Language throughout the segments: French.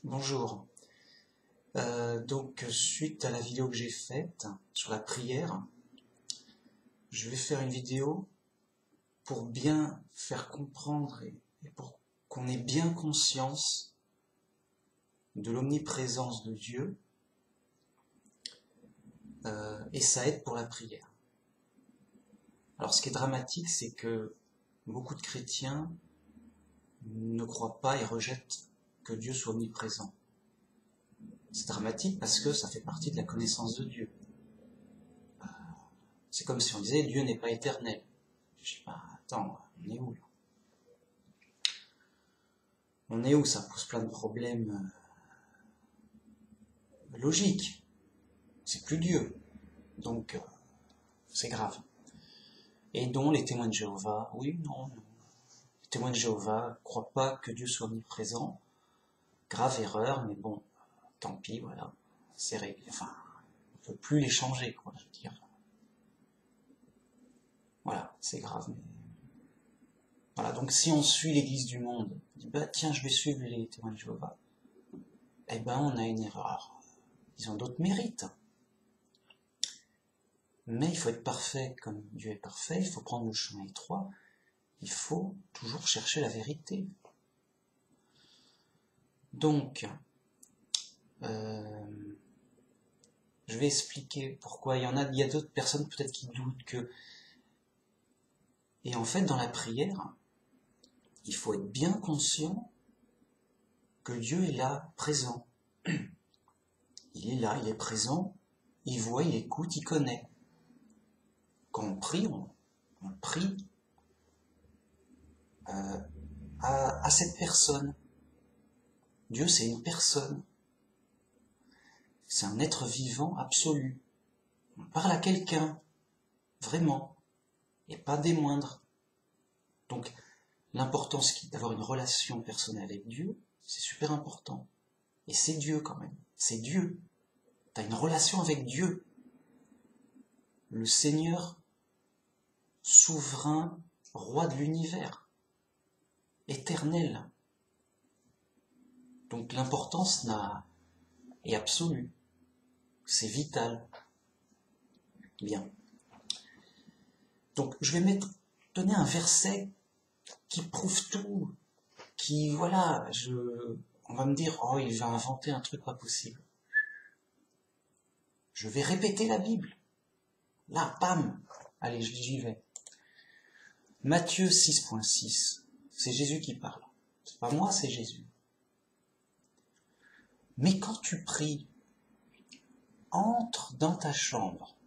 Bonjour. Donc, suite à la vidéo que j'ai faite sur la prière, je vais faire une vidéo pour bien faire comprendre et pour qu'on ait bien conscience de l'omniprésence de Dieu, et ça aide pour la prière. Alors, ce qui est dramatique, c'est que beaucoup de chrétiens ne croient pas et rejettent que Dieu soit omniprésent. C'est dramatique parce que ça fait partie de la connaissance de Dieu. C'est comme si on disait Dieu n'est pas éternel. Je sais pas, attends, on est où là? On est où? Ça pose plein de problèmes logiques. C'est plus Dieu. Donc, c'est grave. Et dont les témoins de Jéhovah, oui, non. Les témoins de Jéhovah ne croient pas que Dieu soit omniprésent. Grave erreur, mais bon, tant pis, voilà. C'est réglé. Enfin, on ne peut plus les changer, quoi, je veux dire. Voilà, c'est grave, mais... Voilà, donc si on suit l'église du monde, on dit, bah tiens, je vais suivre les témoins de Jéhovah, eh ben on a une erreur. Ils ont d'autres mérites. Mais il faut être parfait comme Dieu est parfait, il faut prendre le chemin étroit, il faut toujours chercher la vérité. Donc, je vais expliquer pourquoi. Il y a d'autres personnes peut-être qui doutent que... Et en fait, dans la prière, il faut être bien conscient que Dieu est là, présent. Il est là, il est présent, il voit, il écoute, il connaît. Quand on prie, on prie à cette personne. Dieu, c'est une personne. C'est un être vivant absolu. On parle à quelqu'un, vraiment, et pas des moindres. Donc, l'importance d'avoir une relation personnelle avec Dieu, c'est super important. Et c'est Dieu quand même. C'est Dieu. Tu as une relation avec Dieu. Le Seigneur, souverain, roi de l'univers, éternel. Donc l'importance est absolue. C'est vital. Bien. Donc je vais donner un verset qui prouve tout, qui, voilà, on va me dire, oh, il va inventer un truc pas possible. Je vais répéter la Bible. Là, bam. Allez, j'y vais. Matthieu 6.6. C'est Jésus qui parle. C'est pas moi, c'est Jésus. Mais quand tu pries, entre dans ta chambre,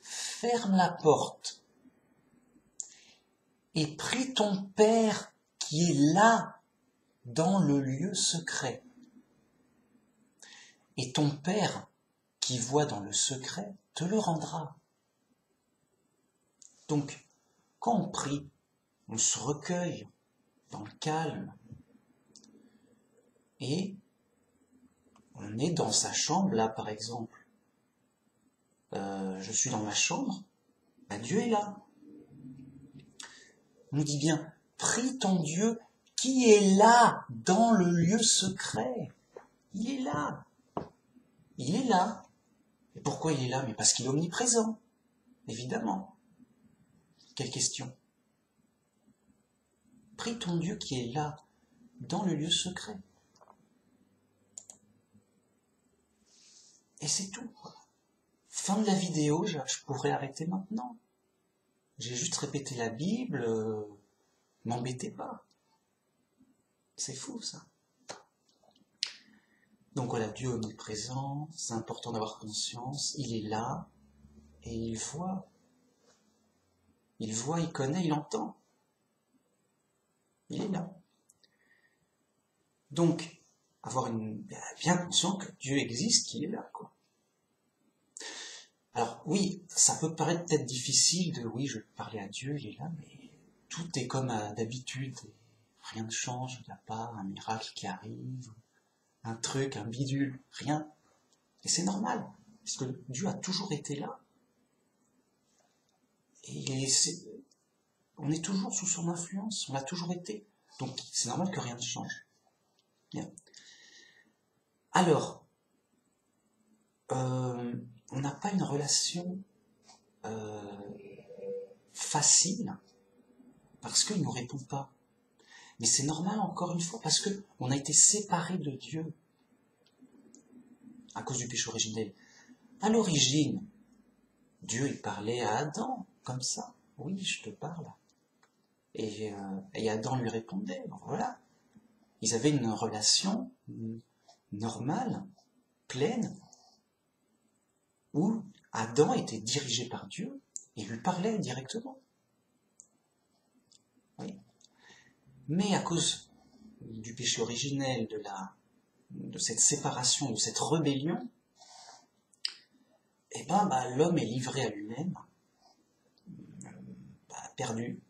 ferme la porte et prie ton Père qui est là, dans le lieu secret. Et ton Père qui voit dans le secret te le rendra. Donc, quand on prie, on se recueille dans le calme et on est dans sa chambre, là par exemple. Je suis dans ma chambre, Dieu est là. On nous dit bien, prie ton Dieu qui est là, dans le lieu secret. Il est là. Il est là. Et pourquoi il est là? Mais parce qu'il est omniprésent, évidemment. Quelle question? Prie ton Dieu qui est là, dans le lieu secret. Et c'est tout. Fin de la vidéo, je pourrais arrêter maintenant. J'ai juste répété la Bible, m'embêtez pas. C'est fou ça. Donc voilà, Dieu omniprésent, c'est important d'avoir conscience, il est là, et il voit. Il voit, il connaît, il entend. Il est là. Donc, bien conscient que Dieu existe, qu'il est là, quoi. Alors oui, ça peut paraître peut-être difficile oui, je vais parler à Dieu, il est là, mais tout est comme d'habitude, rien ne change, il n'y a pas un miracle qui arrive, un truc, un bidule, rien. Et c'est normal, parce que Dieu a toujours été là. Et on est toujours sous son influence, on l'a toujours été. Donc c'est normal que rien ne change. Bien. Alors, on n'a pas une relation facile parce qu'il ne nous répond pas. Mais c'est normal, encore une fois, parce qu'on a été séparés de Dieu à cause du péché originel. À l'origine, Dieu, il parlait à Adam, comme ça. Oui, je te parle. Et Adam lui répondait. Voilà. Ils avaient une relation normale, pleine, où Adam était dirigé par Dieu et lui parlait directement. Oui. Mais à cause du péché originel, de cette séparation, de cette rébellion, l'homme est livré à lui-même, perdu,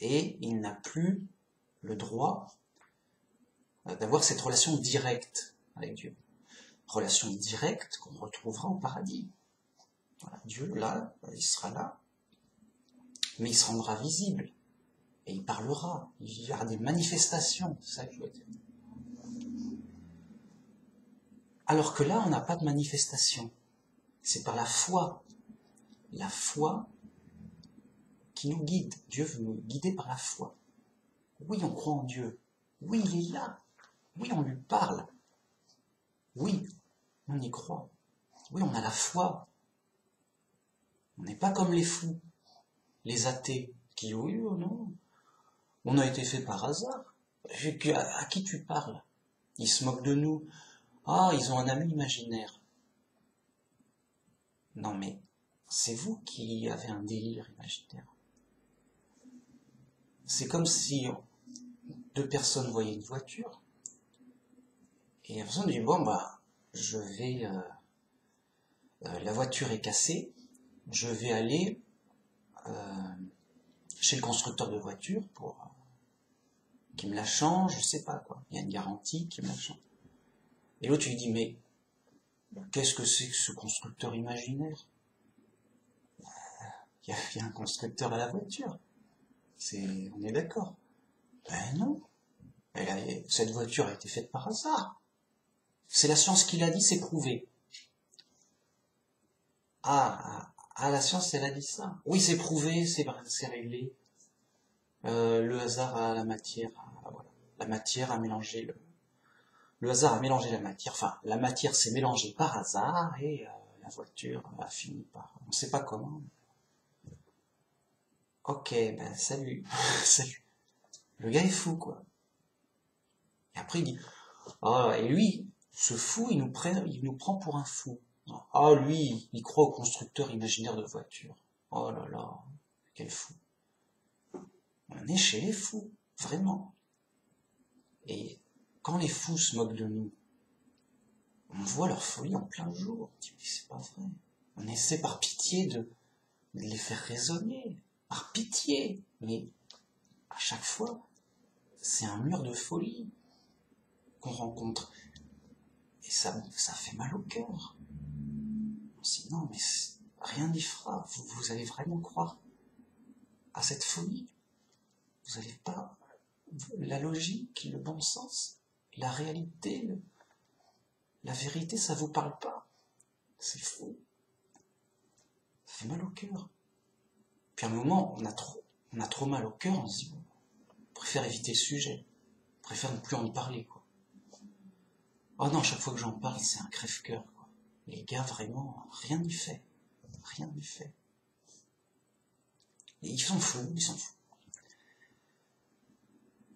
et il n'a plus le droit d'avoir cette relation directe avec Dieu. Relation directe qu'on retrouvera au paradis. Voilà, Dieu, là, il sera là, mais il se rendra visible, et il parlera, il y aura des manifestations, c'est ça que je veux dire. Alors que là, on n'a pas de manifestation. C'est par la foi qui nous guide. Dieu veut nous guider par la foi. Oui, on croit en Dieu. Oui, il est là. Oui, on lui parle. Oui, on y croit. Oui, on a la foi. On n'est pas comme les fous, les athées, qui, oui, non, on a été fait par hasard. À qui tu parles? Ils se moquent de nous. Ah, ils ont un ami imaginaire. Non mais, c'est vous qui avez un délire imaginaire. C'est comme si deux personnes voyaient une voiture, et la personne dit, bon je vais, la voiture est cassée, je vais aller chez le constructeur de voiture pour qu'il me la change, je sais pas quoi, il y a une garantie qui me la change. Et l'autre lui dit, mais qu'est-ce que c'est que ce constructeur imaginaire? Il y a un constructeur à la voiture. On est d'accord. Ben non. Cette voiture a été faite par hasard. C'est la science qui l'a dit, c'est prouvé. La science, elle a dit ça. Oui, c'est prouvé, c'est réglé. Le hasard a la matière. Voilà. La matière a mélangé le hasard a mélangé la matière. Enfin, la matière s'est mélangée par hasard et la voiture a fini par... On ne sait pas comment. Ok, ben salut. Salut. Le gars est fou, quoi. Et après, il dit, et lui, ce fou, il nous prend pour un fou. Lui, il croit au constructeur imaginaire de voitures. Oh là là, quel fou. On est chez les fous, vraiment. Et quand les fous se moquent de nous, on voit leur folie en plein jour. On dit, mais c'est pas vrai. On essaie par pitié de les faire raisonner. Par pitié. Mais à chaque fois, c'est un mur de folie qu'on rencontre. Et ça fait mal au cœur. On se dit, non, mais rien n'y fera. Vous allez vraiment croire à cette folie. Vous n'avez pas la logique, le bon sens, la réalité, la vérité, ça vous parle pas. C'est fou. Ça fait mal au cœur. Puis à un moment, on a trop mal au cœur, on se dit, on préfère éviter le sujet. On préfère ne plus en parler, quoi. Oh non, chaque fois que j'en parle, c'est un crève-cœur, quoi. Les gars, vraiment, rien n'y fait. Rien n'y fait. Et ils s'en foutent, ils s'en foutent.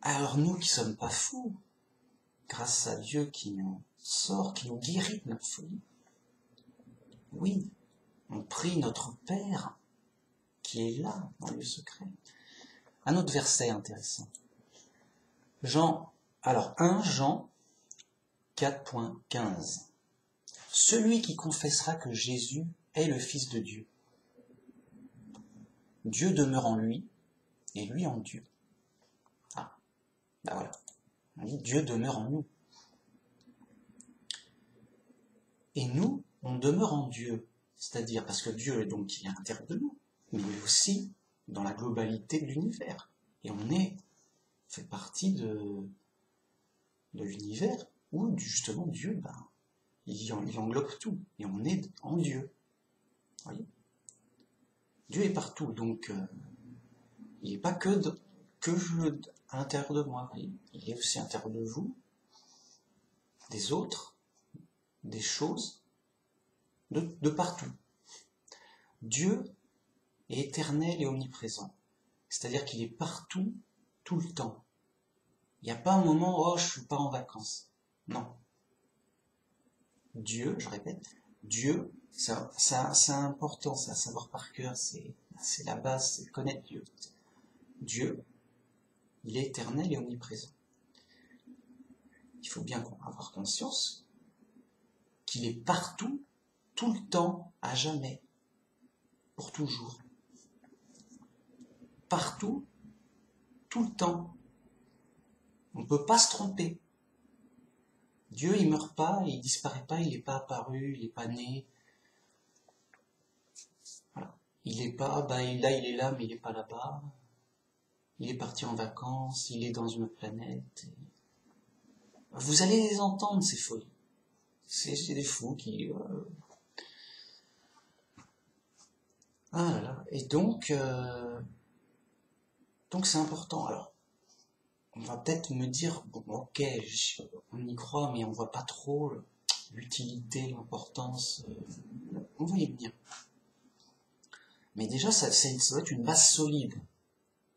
Alors nous qui sommes pas fous, grâce à Dieu qui nous sort, qui nous guérit de notre folie, oui, on prie notre Père qui est là, dans le secret. Un autre verset intéressant. 1 Jean 4.15. Celui qui confessera que Jésus est le Fils de Dieu. Dieu demeure en lui, et lui en Dieu. Voilà. On dit Dieu demeure en nous. Et nous, on demeure en Dieu. C'est-à-dire, parce que Dieu, donc, il est à l'intérieur de nous, mais il est aussi dans la globalité de l'univers. Et fait partie de l'univers. où justement Dieu, ben, il englobe tout, et on est en Dieu. Vous voyez ? Dieu est partout, donc il n'est pas que à l'intérieur de moi, il est aussi à l'intérieur de vous, des autres, des choses, de partout. Dieu est éternel et omniprésent, c'est-à-dire qu'il est partout, tout le temps. Il n'y a pas un moment, oh, je suis pas en vacances. Non. Dieu, je répète, Dieu, c'est important, ça, à savoir par cœur, c'est la base, c'est connaître Dieu. Dieu, il est éternel et omniprésent. Il faut bien avoir conscience qu'il est partout, tout le temps, à jamais, pour toujours. Partout, tout le temps. On ne peut pas se tromper. Dieu, il meurt pas, il disparaît pas, il n'est pas apparu, il n'est pas né. Voilà. Il n'est pas, là il est là, mais il n'est pas là-bas. Il est parti en vacances, il est dans une autre planète. Vous allez les entendre, ces folies. C'est des fous qui... Ah là là. Et donc c'est important. Alors, on va peut-être me dire, bon, ok, on y croit, mais on voit pas trop l'utilité, l'importance. On va y venir. Mais déjà, ça doit être une base solide,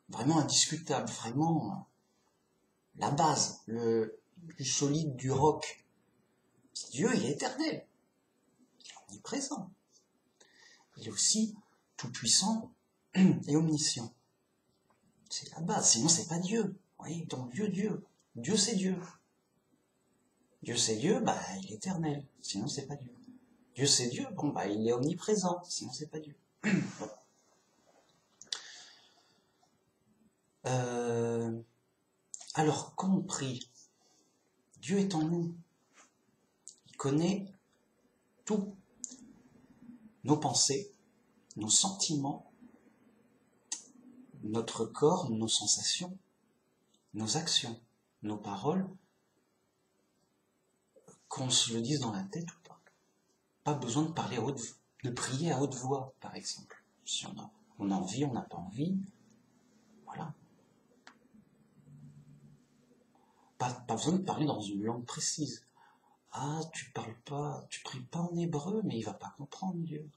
vraiment indiscutable, vraiment la base, le plus solide du roc. Dieu, il est éternel, il est omniprésent. Il est aussi tout-puissant et omniscient. C'est la base, sinon c'est pas Dieu. Vous voyez, donc Dieu c'est Dieu. Dieu c'est Dieu, bah il est éternel, sinon c'est pas Dieu. Dieu c'est Dieu, bon bah il est omniprésent, sinon c'est pas Dieu. Alors quand on prie, Dieu est en nous. Il connaît tout. Nos pensées, nos sentiments, notre corps, nos sensations, nos actions, nos paroles, qu'on se le dise dans la tête ou pas. Pas besoin de parler de prier à haute voix, par exemple. Si on a envie, on n'a pas envie, voilà. Pas besoin de parler dans une langue précise. Ah, tu pries pas en hébreu, mais il va pas comprendre Dieu.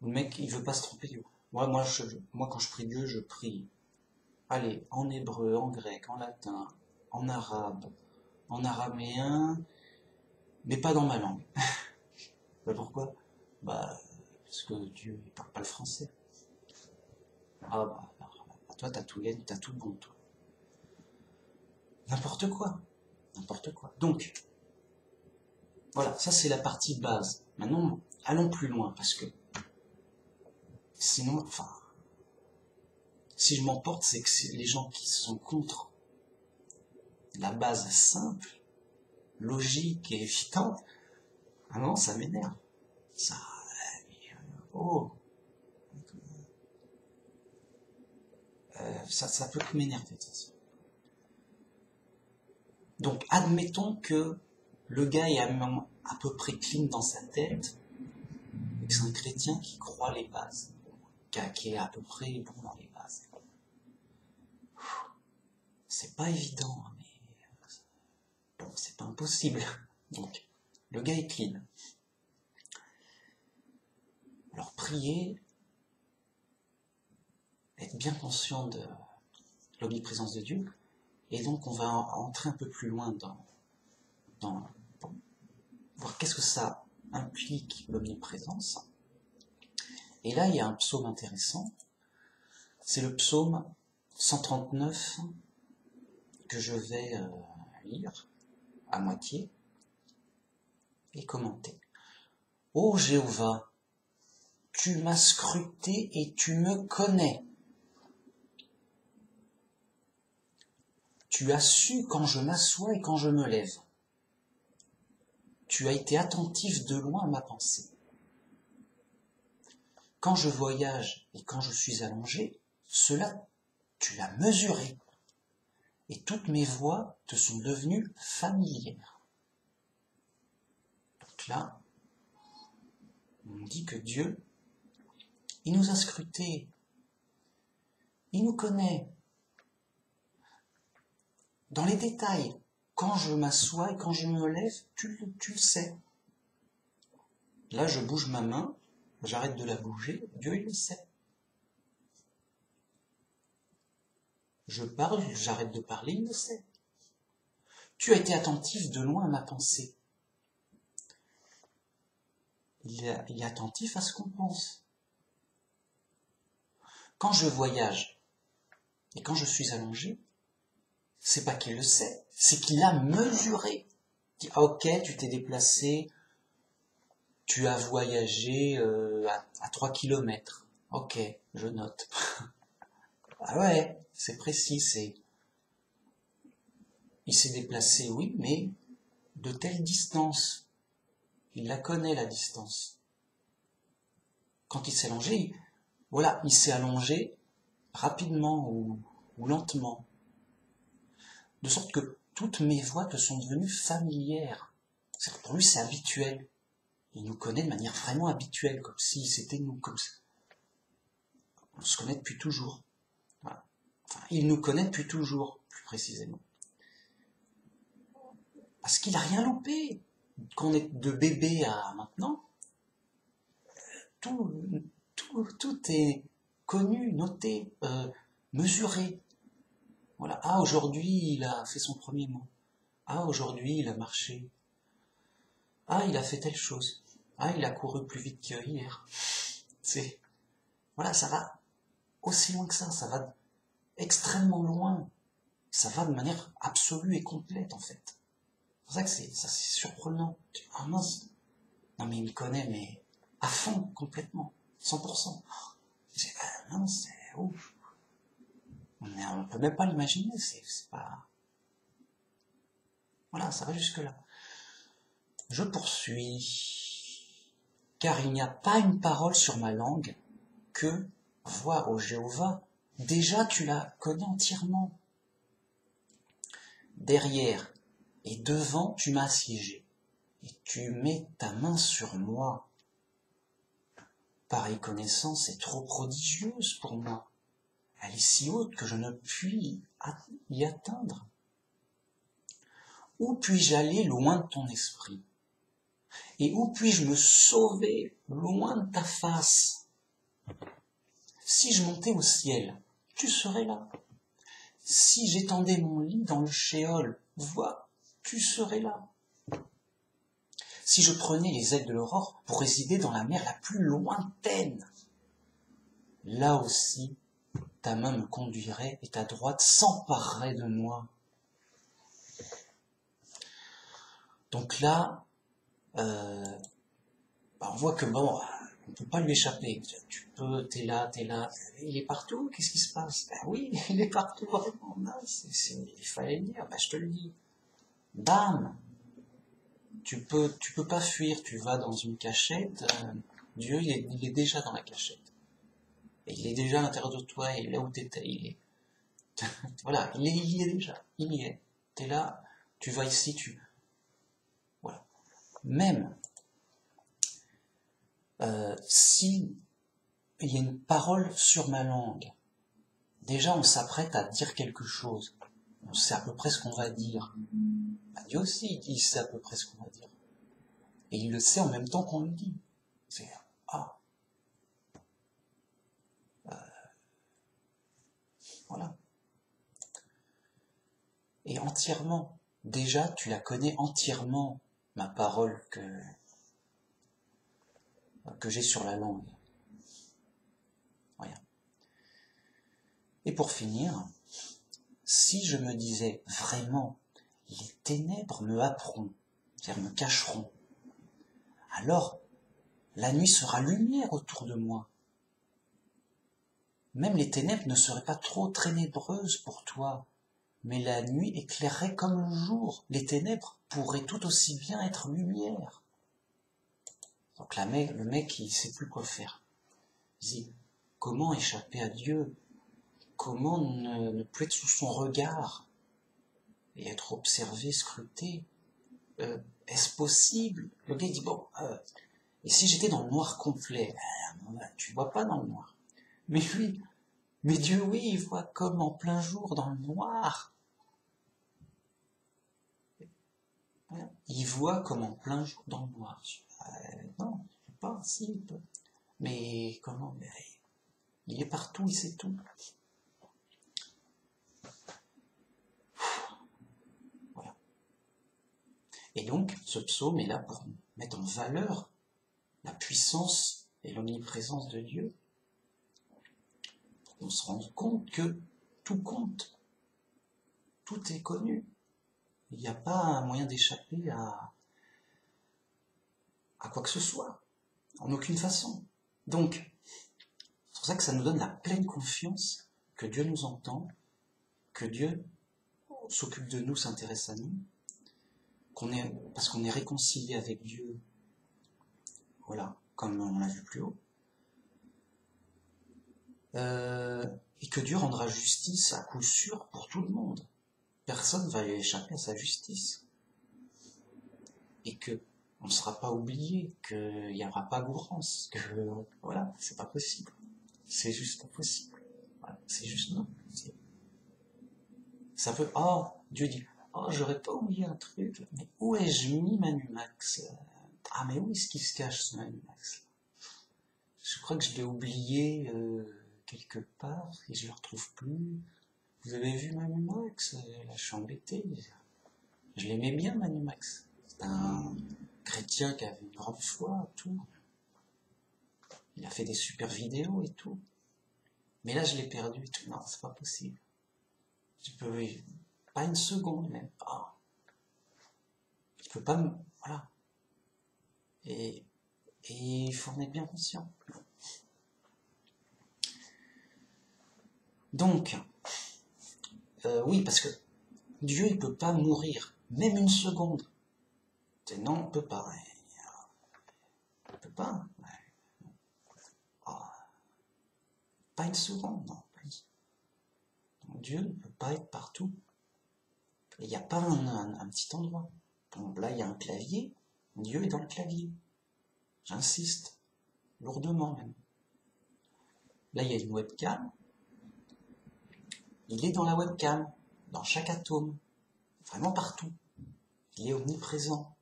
Le mec, il veut pas se tromper Dieu. Moi, quand je prie Dieu, je prie. Allez, en hébreu, en grec, en latin, en arabe, en araméen, mais pas dans ma langue. Bah pourquoi? Parce que Dieu, il parle pas le français. Ah toi, t'as tout gagné, t'as tout bon, toi. N'importe quoi. Donc, voilà, ça c'est la partie base. Maintenant, allons plus loin, parce que sinon, si je m'emporte, c'est que les gens qui sont contre la base simple, logique et évidente, à un moment, ça m'énerve. Ça peut que m'énerver. Donc, admettons que le gars est à peu près clean dans sa tête, et que c'est un chrétien qui croit les bases, qui est à peu près bon dans les bases. C'est pas évident, mais bon, c'est pas impossible. Donc, le gars est clean. Alors, prier, être bien conscient de l'omniprésence de Dieu, et donc on va entrer un peu plus loin dans voir qu'est-ce que ça implique l'omniprésence. Et là, il y a un psaume intéressant, c'est le psaume 139 que je vais lire à moitié et commenter. Ô Jéhovah, tu m'as scruté et tu me connais. Tu as su quand je m'assois et quand je me lève. Tu as été attentif de loin à ma pensée. Quand je voyage et quand je suis allongé, cela tu l'as mesuré. et toutes mes voies te sont devenues familières. Donc là, on dit que Dieu, il nous a scrutés, il nous connaît. Dans les détails, quand je m'assois et quand je me lève, tu le sais. Là, je bouge ma main, j'arrête de la bouger, Dieu il le sait. Je parle, j'arrête de parler, il le sait. Tu as été attentif de loin à ma pensée. Il est attentif à ce qu'on pense. Quand je voyage et quand je suis allongé, c'est pas qu'il le sait, c'est qu'il a mesuré. Il dit, ah, ok, tu t'es déplacé, tu as voyagé à 3 kilomètres. Ok, je note. Ah ouais, c'est précis, il s'est déplacé, oui, mais de telle distance. Il la connaît, la distance. Quand il s'est allongé, voilà, il s'est allongé rapidement ou lentement. De sorte que toutes mes voies te sont devenues familières. Pour lui, c'est habituel. Il nous connaît de manière vraiment habituelle, comme si c'était nous, comme ça. On se connaît depuis toujours. Voilà. Enfin, il nous connaît depuis toujours, plus précisément. Parce qu'il n'a rien loupé. Qu'on est de bébé à maintenant, tout est connu, noté, mesuré. Voilà. Ah, aujourd'hui, il a fait son premier mot. Ah, aujourd'hui, il a marché. Ah, il a fait telle chose. Ah, il a couru plus vite qu'hier. Voilà, ça va aussi loin que ça va extrêmement loin. Ça va de manière absolue et complète, en fait. C'est pour ça que c'est surprenant. Ah mince. Non mais il me connaît, mais à fond, complètement. 100%. Non, c'est ouf. On peut même pas l'imaginer, c'est pas... Voilà, ça va jusque-là. Je poursuis. Car il n'y a pas une parole sur ma langue que, vois, ô Jéhovah, déjà tu la connais entièrement. Derrière et devant, tu m'as assiégé, et tu mets ta main sur moi. Pareille connaissance est trop prodigieuse pour moi. Elle est si haute que je ne puis y atteindre. Où puis-je aller loin de ton esprit? Et où puis-je me sauver loin de ta face? Si je montais au ciel, tu serais là. Si j'étendais mon lit dans le shéol, vois, tu serais là. Si je prenais les ailes de l'aurore pour résider dans la mer la plus lointaine, là aussi, ta main me conduirait et ta droite s'emparerait de moi. Donc là, on voit que bon, on ne peut pas lui échapper. T'es là, il est partout, qu'est-ce qui se passe? Ben oui, il est partout, vraiment, il fallait le dire, ben je te le dis. Bam! Tu peux pas fuir, tu vas dans une cachette, Dieu il est déjà dans la cachette. Et il est déjà à l'intérieur de toi, et là où t'étais, il est. Voilà, il y est déjà, il y est. T'es là, tu vas ici, voilà. Même si il y a une parole sur ma langue, déjà on s'apprête à dire quelque chose. On sait à peu près ce qu'on va dire. Dieu aussi, il sait à peu près ce qu'on va dire. Et il le sait en même temps qu'on le dit. C'est voilà. Et entièrement, déjà tu la connais entièrement, ma parole que j'ai sur la langue. Voilà. Et pour finir, si je me disais vraiment, les ténèbres me happeront, c'est-à-dire me cacheront, alors la nuit sera lumière autour de moi. Même les ténèbres ne seraient pas trop ténébreuses pour toi, mais la nuit éclairerait comme le jour. Les ténèbres pourraient tout aussi bien être lumière. Donc le mec, il sait plus quoi faire. Il dit, comment échapper à Dieu? Comment ne plus être sous son regard? et être observé, scruté. Est-ce possible? Le gars il dit bon, et si j'étais dans le noir complet? Tu vois pas dans le noir. Mais oui, mais Dieu oui, il voit comme en plein jour dans le noir. Il voit comme en plein jour dans le noir. Non, je sais pas, si, il peut. Mais comment? Mais il est partout, il sait tout. Voilà. Et donc, ce psaume est là pour mettre en valeur la puissance et l'omniprésence de Dieu. Pour qu'on se rende compte que tout compte. Tout est connu. Il n'y a pas un moyen d'échapper à quoi que ce soit. En aucune façon. Donc, c'est pour ça que ça nous donne la pleine confiance que Dieu nous entend, que Dieu s'occupe de nous, s'intéresse à nous, parce qu'on est réconcilié avec Dieu, voilà, comme on l'a vu plus haut, et que Dieu rendra justice à coup sûr pour tout le monde. Personne ne va échapper à sa justice. Et que on ne sera pas oublié, qu'il n'y aura pas gourance, que voilà, c'est pas possible. C'est juste pas possible. Voilà, c'est juste non. Ça veut, oh, Dieu dit, oh, j'aurais pas oublié un truc, mais où ai-je mis Manumax? Ah, mais où est-ce qu'il se cache ce Manumax? Je crois que je l'ai oublié quelque part et je le retrouve plus. Vous avez vu Manumax? Là, je suis embêté. Je l'aimais bien, Manumax. C'est un chrétien qui avait une grande foi, tout. Il a fait des super vidéos et tout. Mais là, je l'ai perdu et tout. Non, c'est pas possible. Tu peux, pas une seconde même. Oh. Tu peux pas me, voilà. Et il faut en être bien conscient. Donc, oui, parce que Dieu, il peut pas mourir, même une seconde. Non, on peut pas. On peut pas. Oh. Pas une seconde, non. Donc, Dieu ne peut pas être partout. Il n'y a pas un petit endroit. Donc là, il y a un clavier. Dieu est dans le clavier. J'insiste. Lourdement même. Là, il y a une webcam. Il est dans la webcam. Dans chaque atome. Vraiment partout. Il est omniprésent.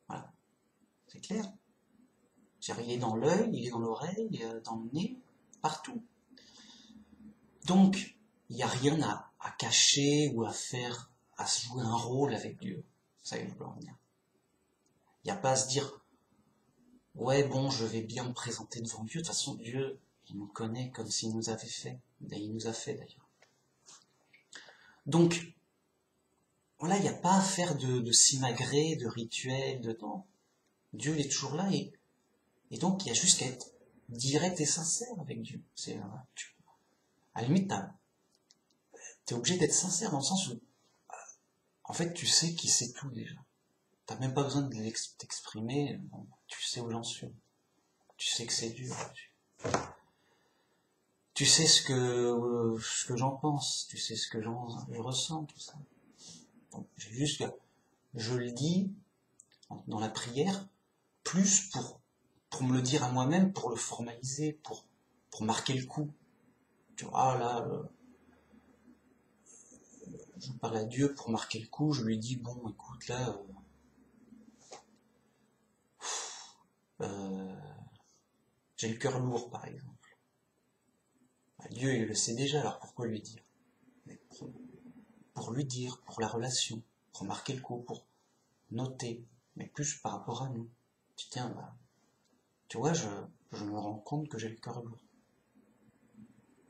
Voilà. C'est clair? C'est-à-dire, il est dans l'œil, il est dans l'oreille, dans le nez, partout. Donc, il n'y a rien à cacher ou à faire, à se jouer un rôle avec Dieu. Ça y est, je veux en venir. Il n'y a pas à se dire, ouais, bon, je vais bien me présenter devant Dieu. De toute façon, Dieu, il nous connaît comme s'il nous avait fait. Et il nous a fait d'ailleurs. Donc, voilà, il n'y a pas à faire de simagrées, de rituels, de temps. Dieu, il est toujours là et donc il y a juste qu'à être direct et sincère avec Dieu. C'est, à la limite, t'es obligé d'être sincère dans le sens où, en fait, tu sais qui sait tout déjà. T'as même pas besoin de t'exprimer, bon, tu sais où j'en suis. Tu sais que c'est dur. Tu sais ce que j'en pense, tu sais ce que je ressens, tout ça. Donc, j'ai juste que je le dis dans la prière, plus pour me le dire à moi-même, pour le formaliser, pour marquer le coup. Tu vois, là, je parle à Dieu pour marquer le coup, je lui dis, bon, écoute, là, j'ai le cœur lourd, par exemple. Dieu, il le sait déjà, alors pourquoi lui dire? Pour lui dire, pour la relation, pour marquer le coup, pour noter, mais plus par rapport à nous. Tiens, bah, tu vois, je me rends compte que j'ai le cœur lourd.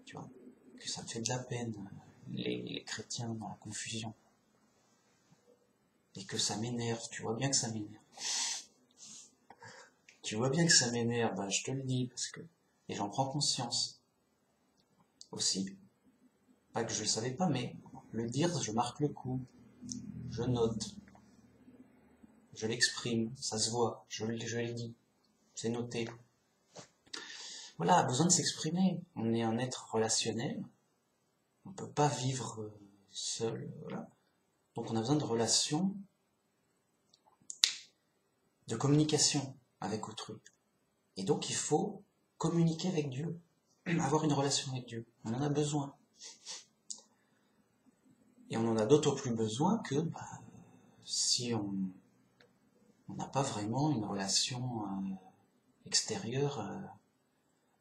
Tu vois, que ça me fait de la peine, les chrétiens dans la confusion. Et que ça m'énerve, tu vois bien que ça m'énerve. Tu vois bien que ça m'énerve, bah, je te le dis, parce que... Et j'en prends conscience. Aussi. Pas que je le savais pas, mais le dire, je marque le coup. Je note. Je l'exprime, ça se voit, je l'ai dit. C'est noté. Voilà, besoin de s'exprimer. On est un être relationnel. On peut pas vivre seul, voilà. Donc on a besoin de relations, de communication avec autrui. Et donc il faut communiquer avec Dieu, avoir une relation avec Dieu. On en a besoin. Et on en a d'autant plus besoin que si on n'a pas vraiment une relation extérieure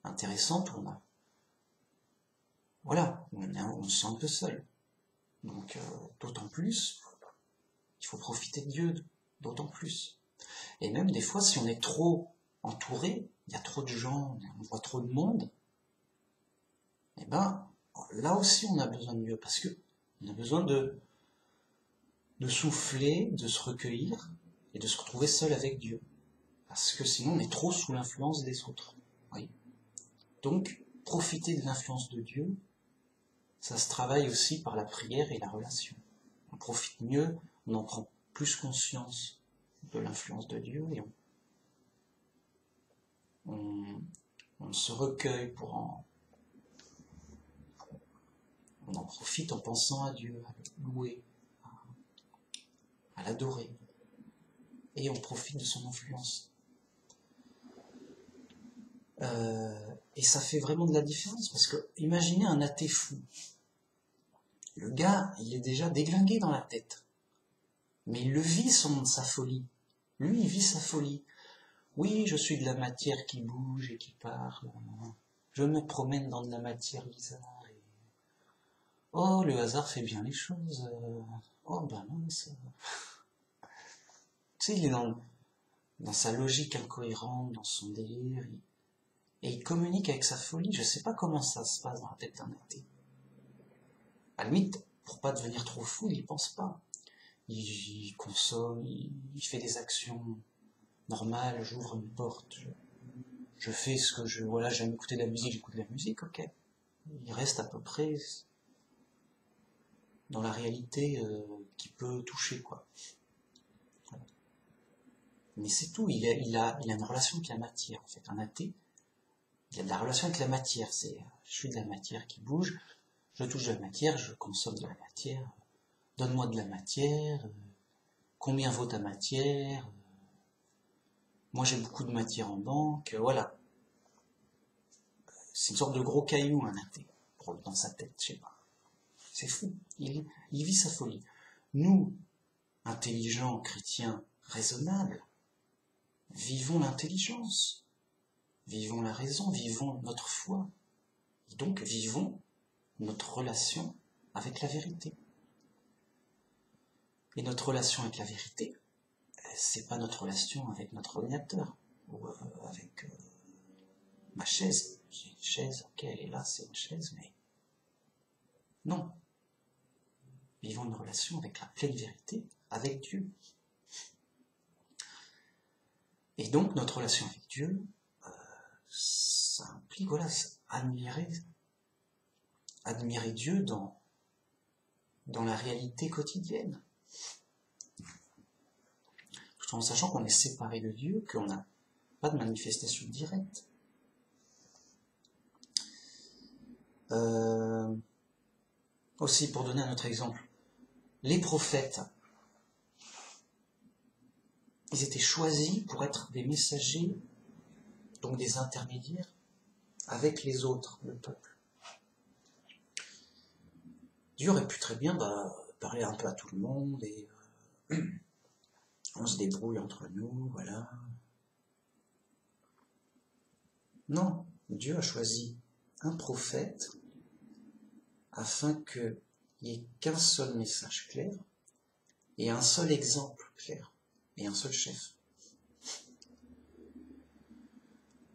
intéressante, on se sent un peu seul. Donc d'autant plus, il faut profiter de Dieu, d'autant plus. Et même des fois, si on est trop entouré, il y a trop de gens, on voit trop de monde, et là aussi on a besoin de Dieu, parce que on a besoin de souffler, de se recueillir, et de se retrouver seul avec Dieu. Parce que sinon on est trop sous l'influence des autres. Oui. Donc, profiter de l'influence de Dieu, ça se travaille aussi par la prière et la relation. On profite mieux, on en prend plus conscience de l'influence de Dieu et on se recueille on en profite en pensant à Dieu, à le louer, à l'adorer. Et on profite de son influence. Et ça fait vraiment de la différence, parce que imaginez un athée fou. Le gars, il est déjà déglingué dans la tête. Mais il le vit, sa folie. Lui, il vit sa folie. Oui, je suis de la matière qui bouge et qui parle. Je me promène dans de la matière bizarre. Oh, le hasard fait bien les choses. Oh, mince. Tu sais, il est dans sa logique incohérente, dans son délire. Et il communique avec sa folie. Je sais pas comment ça se passe dans la tête d'un athée. À la limite, pour pas devenir trop fou, il y pense pas. Il consomme, il fait des actions normales, j'ouvre une porte, je fais ce que j'aime écouter de la musique, j'écoute de la musique, ok. Il reste à peu près dans la réalité qui peut toucher, quoi. Voilà. Mais c'est tout, il a une relation avec la matière, en fait. Un athée, il a de la relation avec la matière, je suis de la matière qui bouge, je touche de la matière, je consomme de la matière, donne-moi de la matière, combien vaut ta matière, moi j'ai beaucoup de matière en banque, voilà. C'est une sorte de gros caillou, un athée, dans sa tête, je sais pas. C'est fou, il vit sa folie. Nous, intelligents, chrétiens, raisonnables, vivons l'intelligence, vivons la raison, vivons notre foi, et donc vivons notre relation avec la vérité. Et notre relation avec la vérité, c'est pas notre relation avec notre ordinateur, ou avec ma chaise. J'ai une chaise, ok, elle est là, c'est une chaise, mais non. Vivons une relation avec la pleine vérité, avec Dieu. Et donc, notre relation avec Dieu, ça implique, admirer Dieu dans la réalité quotidienne. Tout en sachant qu'on est séparé de Dieu, qu'on n'a pas de manifestation directe. Aussi, pour donner un autre exemple, les prophètes, ils étaient choisis pour être des messagers, donc des intermédiaires, avec les autres, le peuple. Dieu aurait pu très bien parler un peu à tout le monde, et on se débrouille entre nous, voilà. Non, Dieu a choisi un prophète afin qu'il n'y ait qu'un seul message clair et un seul exemple clair et un seul chef.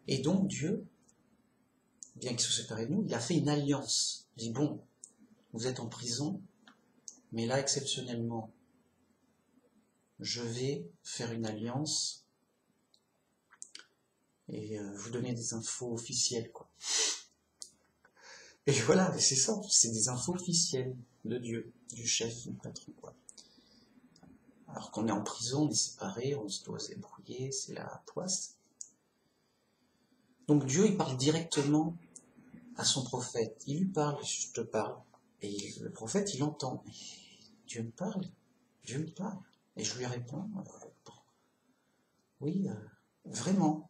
Et donc Dieu, bien qu'il soit séparé de nous, il a fait une alliance. Il dit, bon, vous êtes en prison, mais là, exceptionnellement, je vais faire une alliance et vous donner des infos officielles, quoi. Et voilà, c'est ça, c'est des infos officielles de Dieu, du chef, du patron, quoi. Alors qu'on est en prison, on est séparés, on se doit se débrouiller, c'est la poisse. Donc Dieu, il parle directement à son prophète. Il lui parle, je te parle. Et le prophète, il entend. Dieu me parle. Dieu me parle. Et je lui réponds, bon, oui, vraiment.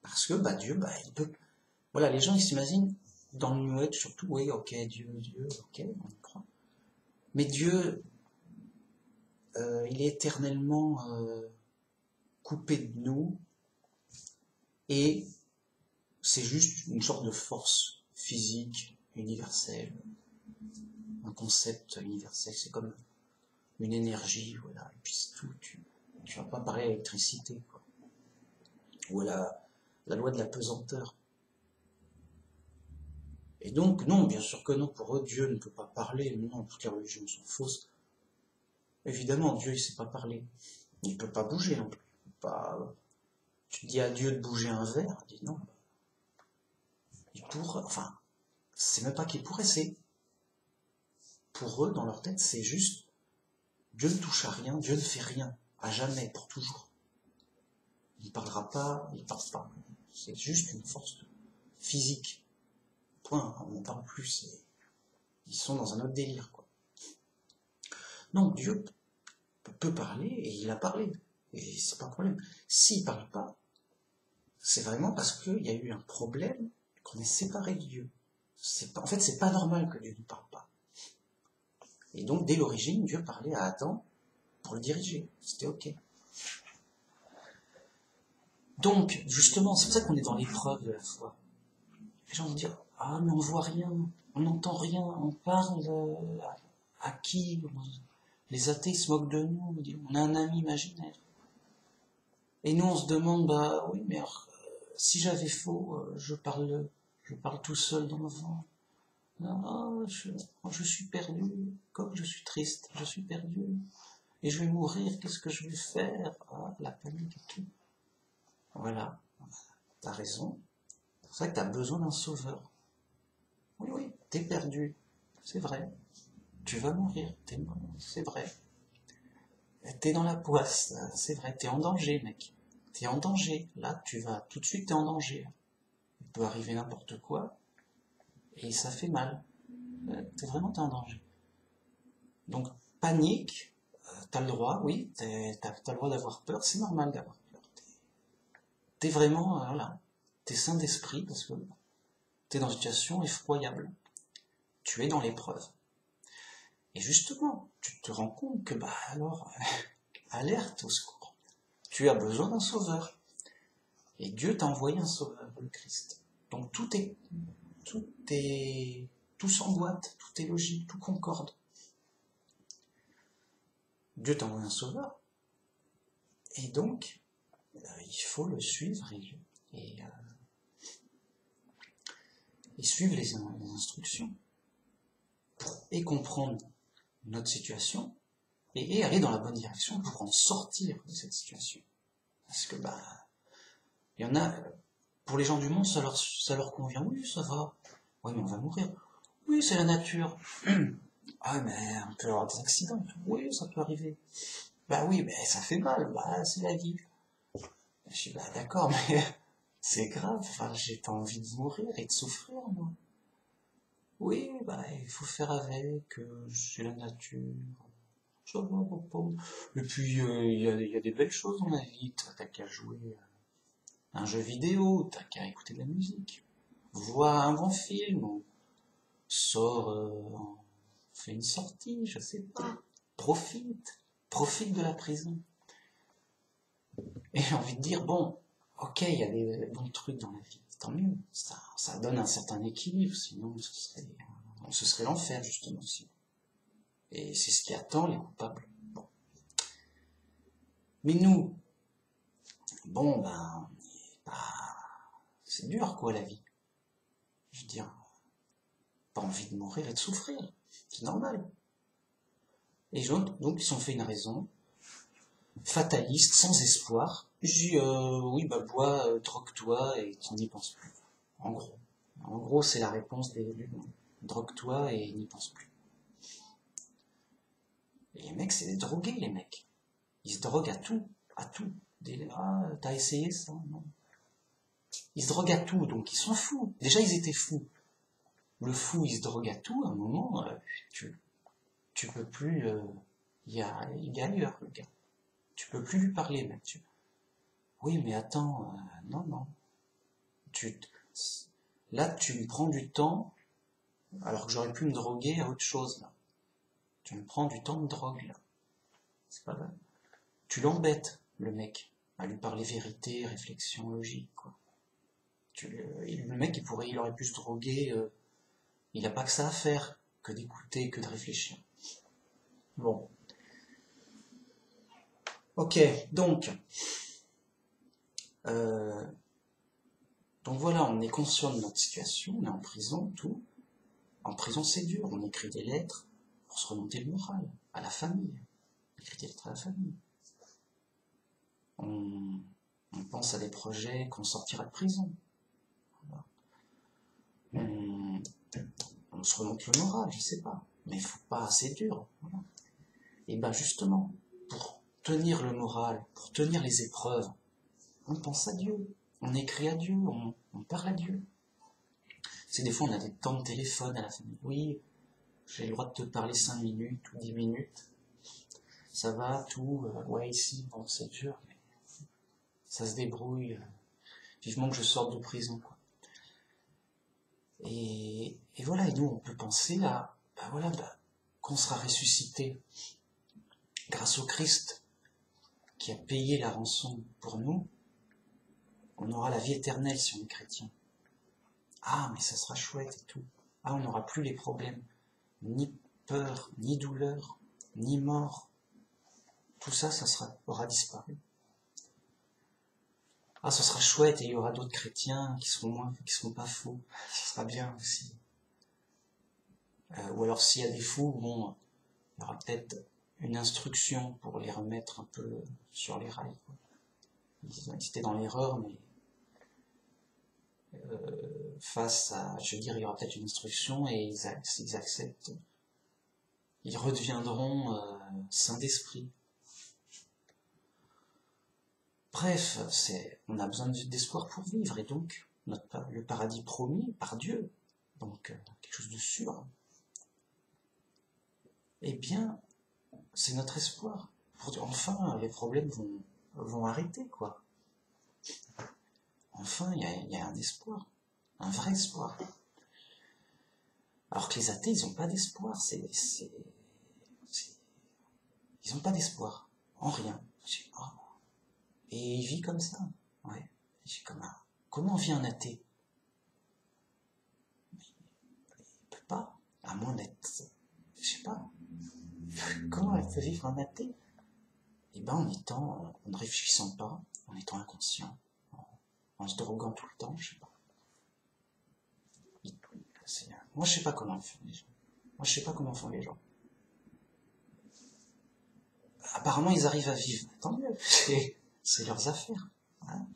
Parce que Dieu, il peut. Voilà, les gens ils s'imaginent dans le New Age surtout, oui, ok, Dieu, ok, on y croit. Mais Dieu, il est éternellement coupé de nous et c'est juste une sorte de force physique universelle, un concept universel, c'est comme une énergie, voilà, et puis c'est tout, tu vas pas parler à l'électricité, quoi. Ou à la loi de la pesanteur. Et donc, non, bien sûr que non, pour eux, Dieu ne peut pas parler, non, toutes les religions sont fausses. Évidemment, Dieu, il sait pas parler. Il peut pas bouger non plus. Tu dis à Dieu de bouger un verre, il dit non. Il pourrait, enfin, c'est même pas qu'il pourrait, c'est, pour eux, dans leur tête, c'est juste, Dieu ne touche à rien, Dieu ne fait rien, à jamais, pour toujours. Il ne parlera pas, il ne parle pas. C'est juste une force physique. Point, on n'en parle plus, ils sont dans un autre délire, quoi. Non, Dieu peut parler, et il a parlé, et c'est pas un problème. S'il parle pas, c'est vraiment parce qu'il y a eu un problème, qu'on est séparé de Dieu. En fait, c'est pas normal que Dieu ne parle pas. Et donc, dès l'origine, Dieu parlait à Adam pour le diriger. C'était ok. Donc, justement, c'est pour ça qu'on est dans l'épreuve de la foi. Les gens vont dire, ah, mais on voit rien, on n'entend rien, on parle à qui? Les athées se moquent de nous, on a un ami imaginaire. Et nous, on se demande, oui, mais alors, si j'avais faux, je parle tout seul dans le vent. Ah, je suis perdu, comme je suis triste, je suis perdu. Et je vais mourir, qu'est-ce que je vais faire? Ah, la panique et tout. Voilà, t'as raison. C'est pour ça que t'as besoin d'un sauveur. Oui, oui, t'es perdu, c'est vrai. Tu vas mourir, c'est vrai. T'es dans la poisse, c'est vrai, t'es en danger, mec. T'es en danger. Là, tout de suite, t'es en danger. Il peut arriver n'importe quoi, et ça fait mal. T'es en danger. Donc, panique, t'as le droit, oui, t'as le droit d'avoir peur, c'est normal d'avoir peur. T'es vraiment, voilà, t'es sain d'esprit parce que t'es dans une situation effroyable. Tu es dans l'épreuve. Et justement, tu te rends compte que, alors, alerte au secours. Tu as besoin d'un sauveur. Et Dieu t'a envoyé un sauveur, le Christ. Donc tout s'emboîte, tout est logique, tout concorde. Dieu t'a envoyé un sauveur. Et donc, il faut le suivre et suivre les instructions et comprendre notre situation et aller dans la bonne direction pour en sortir de cette situation. Parce que il y en a, pour les gens du monde, ça leur convient. Oui, ça va. Oui, mais on va mourir. Oui, c'est la nature. Ah, mais on peut avoir des accidents. Oui, ça peut arriver. Oui, mais ça fait mal. C'est la vie. Je dis, d'accord, mais c'est grave. Enfin, j'ai pas envie de mourir et de souffrir, moi. Oui, il faut faire avec. C'est la nature. Ça va, papa. Et puis, il y a des belles choses dans la vie. T'as qu'à jouer un jeu vidéo, t'as qu'à écouter de la musique. Vois un bon film, ou sors, fais une sortie, je sais pas. Profite de la prison. Et j'ai envie de dire, bon, ok, il y a des bons trucs dans la vie, tant mieux. Ça donne un certain équilibre, sinon ce serait l'enfer, justement, aussi. Et c'est ce qui attend les coupables. Bon. Mais nous, bon, c'est dur, quoi, la vie. Je veux dire, pas envie de mourir et de souffrir. C'est normal. Et donc, ils ont fait une raison fataliste, sans espoir. Je dis, oui, bois, drogue-toi et tu n'y penses plus. En gros. En gros, c'est la réponse des élus. Drogue-toi et n'y pense plus. Et les mecs, c'est des drogués, les mecs. Ils se droguent à tout. À tout. T'as essayé ça? Non. Ils se droguent à tout, donc ils sont fous. Déjà, ils étaient fous. le fou, il se drogue à tout, à un moment, tu peux plus... il est ailleurs, le gars. Tu peux plus lui parler, même. Oui, mais attends, non, non. Tu, là, tu me prends du temps, alors que j'aurais pu me droguer à autre chose, là. Tu me prends du temps de drogue, là. C'est pas vrai. Tu l'embêtes, le mec, à lui parler vérité, réflexion, logique, quoi. Le mec, il aurait pu se droguer, il n'a pas que ça à faire, que d'écouter, que de réfléchir. Bon. Ok, donc voilà, on est conscient de notre situation, on est en prison, tout. En prison, c'est dur, on écrit des lettres pour se remonter le moral, à la famille. On écrit des lettres à la famille. On pense à des projets qu'on sortira de prison. Voilà. On se remonte le moral, je sais pas. Mais il faut pas, c'est dur. Voilà. Et ben justement, pour tenir le moral, pour tenir les épreuves, on pense à Dieu, on écrit à Dieu, on parle à Dieu. C'est des fois on a des temps de téléphone à la famille. Oui, j'ai le droit de te parler 5 minutes ou 10 minutes. Ça va, tout, ouais ici, bon c'est dur, mais ça se débrouille. Vivement que je sorte de prison, quoi. Et voilà, et nous on peut penser à, qu'on sera ressuscité grâce au Christ qui a payé la rançon pour nous. On aura la vie éternelle si on est chrétien. Ah, mais ça sera chouette et tout. Ah, on n'aura plus les problèmes. Ni peur, ni douleur, ni mort. Tout ça, aura disparu. Ah, ce sera chouette et il y aura d'autres chrétiens qui seront pas fous. Ce sera bien aussi. Ou alors s'il y a des fous, bon, il y aura peut-être une instruction pour les remettre un peu sur les rails, quoi. Ils étaient dans l'erreur, mais face à, je veux dire, il y aura peut-être une instruction et ils acceptent. Ils redeviendront saints d'esprit. Bref, on a besoin d'espoir pour vivre, et donc le paradis promis par Dieu, donc quelque chose de sûr, eh bien, c'est notre espoir. Enfin, les problèmes vont arrêter, quoi. Enfin, il y a un espoir, un vrai espoir. Alors que les athées, ils n'ont pas d'espoir, ils n'ont pas d'espoir, en rien. Et il vit comme ça, ouais. Comment vit un athée? Il peut pas, à moins d'être, je sais pas, comment elle peut vivre un athée? Eh ben en ne réfléchissant pas, en étant inconscient, en se droguant tout le temps, je sais pas. Moi je sais pas comment font les gens. Moi je sais pas comment font les gens. Apparemment ils arrivent à vivre, tant mieux, c'est leurs affaires. Hein.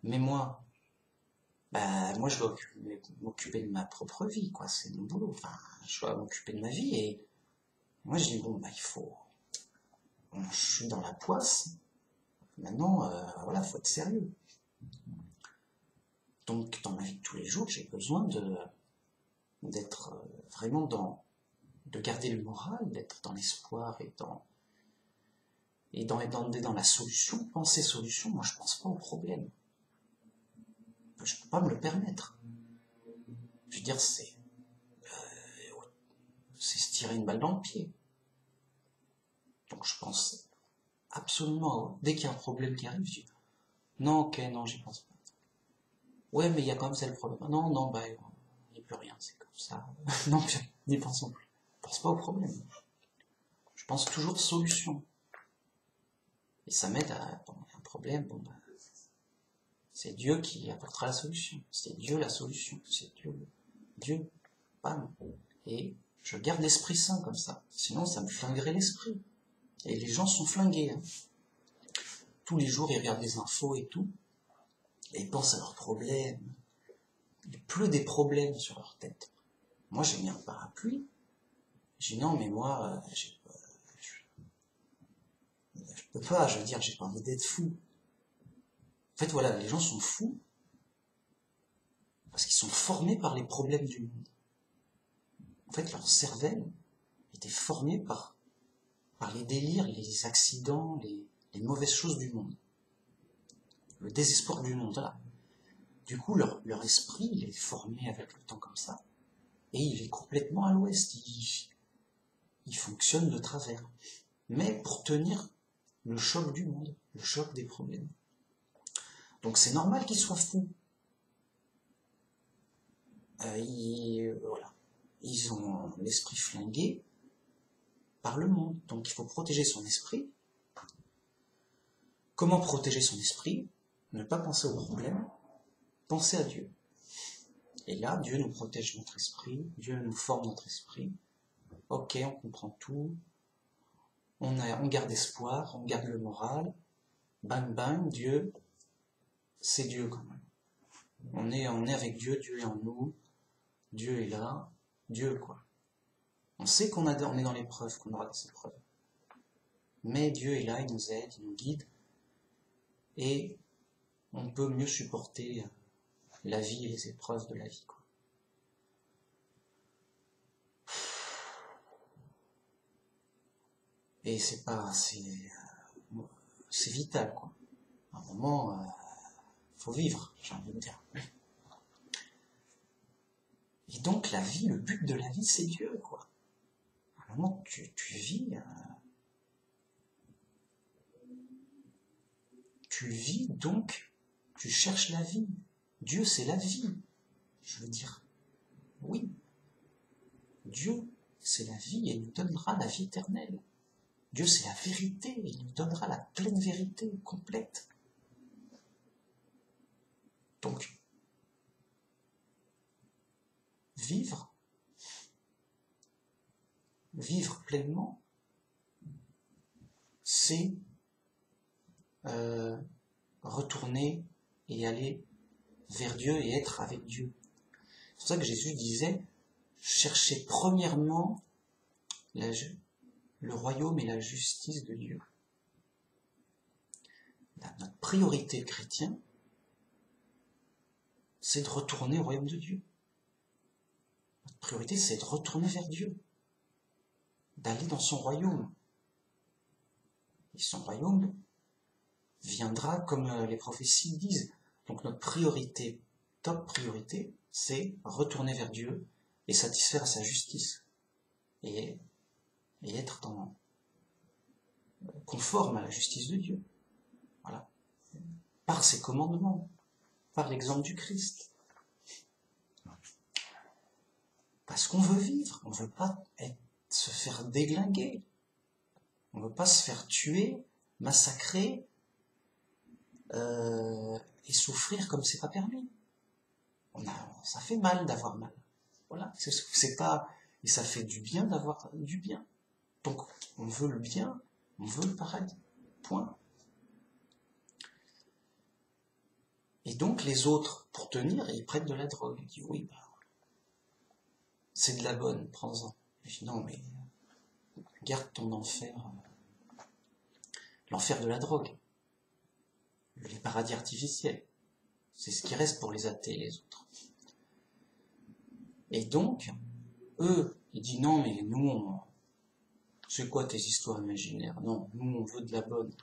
Mais moi je dois m'occuper de ma propre vie, quoi, c'est mon boulot, enfin, je dois m'occuper de ma vie, et moi je dis, bon, je suis dans la poisse, maintenant, voilà, faut être sérieux. Donc, dans ma vie de tous les jours, j'ai besoin d'être vraiment de garder le moral, d'être dans l'espoir et dans la solution, penser solution. Moi, je pense pas au problème. Je peux pas me le permettre. Je veux dire, c'est se tirer une balle dans le pied. Donc, je pense absolument, dès qu'il y a un problème qui arrive, je dis, non, ok, non, j'y pense pas. Ouais, mais il y a quand même ça le problème. Non, non, il n'y a plus rien, c'est comme ça. Non, n'y pensons plus. Je pense pas au problème. Je pense toujours solution. Et ça m'aide à un problème, c'est Dieu qui apportera la solution. C'est Dieu la solution. C'est Dieu, bam. Et je garde l'Esprit Saint comme ça. Sinon, ça me flinguerait l'esprit. Et les gens sont flingués. Hein. Tous les jours, ils regardent les infos et tout. Et ils pensent à leurs problèmes. Il pleut des problèmes sur leur tête. Moi, j'ai mis un parapluie. J'ai dit non, mais moi, je peux pas, je veux dire, j'ai pas envie d'être fou. En fait, voilà, les gens sont fous Parce qu'ils sont formés par les problèmes du monde. En fait, leur cervelle était formée par les délires, les accidents, les mauvaises choses du monde. Le désespoir du monde, voilà. Du coup, leur esprit, il est formé avec le temps comme ça, et il est complètement à l'ouest, il fonctionne de travers. Mais pour tenir le choc du monde, le choc des problèmes. Donc c'est normal qu'ils soient fous. Voilà. Ils ont l'esprit flingué par le monde. Donc il faut protéger son esprit. Comment protéger son esprit? Ne pas penser aux problèmes, penser à Dieu. Et là, Dieu nous protège notre esprit, Dieu nous forme notre esprit. Ok, on comprend tout, on garde espoir, on garde le moral. Bang bang, Dieu, c'est Dieu quand même. On est avec Dieu, Dieu est en nous, Dieu est là, Dieu quoi. On sait on est dans l'épreuve, qu'on aura des épreuves. Mais Dieu est là, il nous aide, il nous guide, et on peut mieux supporter la vie et les épreuves de la vie, quoi. Et c'est vital, quoi. À un moment, faut vivre, j'ai envie de dire. Et donc la vie, le but de la vie, c'est Dieu, quoi. À un moment, tu vis, donc tu cherches la vie. Dieu, c'est la vie. Je veux dire, oui. Dieu, c'est la vie et il nous donnera la vie éternelle. Dieu, c'est la vérité et il nous donnera la pleine vérité complète. Donc, vivre pleinement, c'est retourner et aller vers Dieu et être avec Dieu. C'est pour ça que Jésus disait, cherchez premièrement le royaume et la justice de Dieu. Notre priorité chrétienne, c'est de retourner au royaume de Dieu. Notre priorité, c'est de retourner vers Dieu, d'aller dans son royaume. Et son royaume viendra comme les prophéties disent. Donc notre priorité, top priorité, c'est retourner vers Dieu et satisfaire à sa justice. Et être conforme à la justice de Dieu. Voilà. Par ses commandements, par l'exemple du Christ. Parce qu'on veut vivre, on ne veut pas se faire déglinguer. On ne veut pas se faire tuer, massacrer et souffrir comme c'est pas permis. Ça fait mal d'avoir mal. Voilà, c'est pas, et ça fait du bien d'avoir du bien. Donc on veut le bien, on veut le paradis. Point. Et donc les autres, pour tenir, ils prennent de la drogue. Ils disent oui, c'est de la bonne, prends-en. Je dis non, mais garde ton enfer, l'enfer de la drogue, les paradis artificiels. C'est ce qui reste pour les athées et les autres. Et donc, eux, ils disent non, mais nous, c'est quoi tes histoires imaginaires? Non, nous, on veut de la bonne.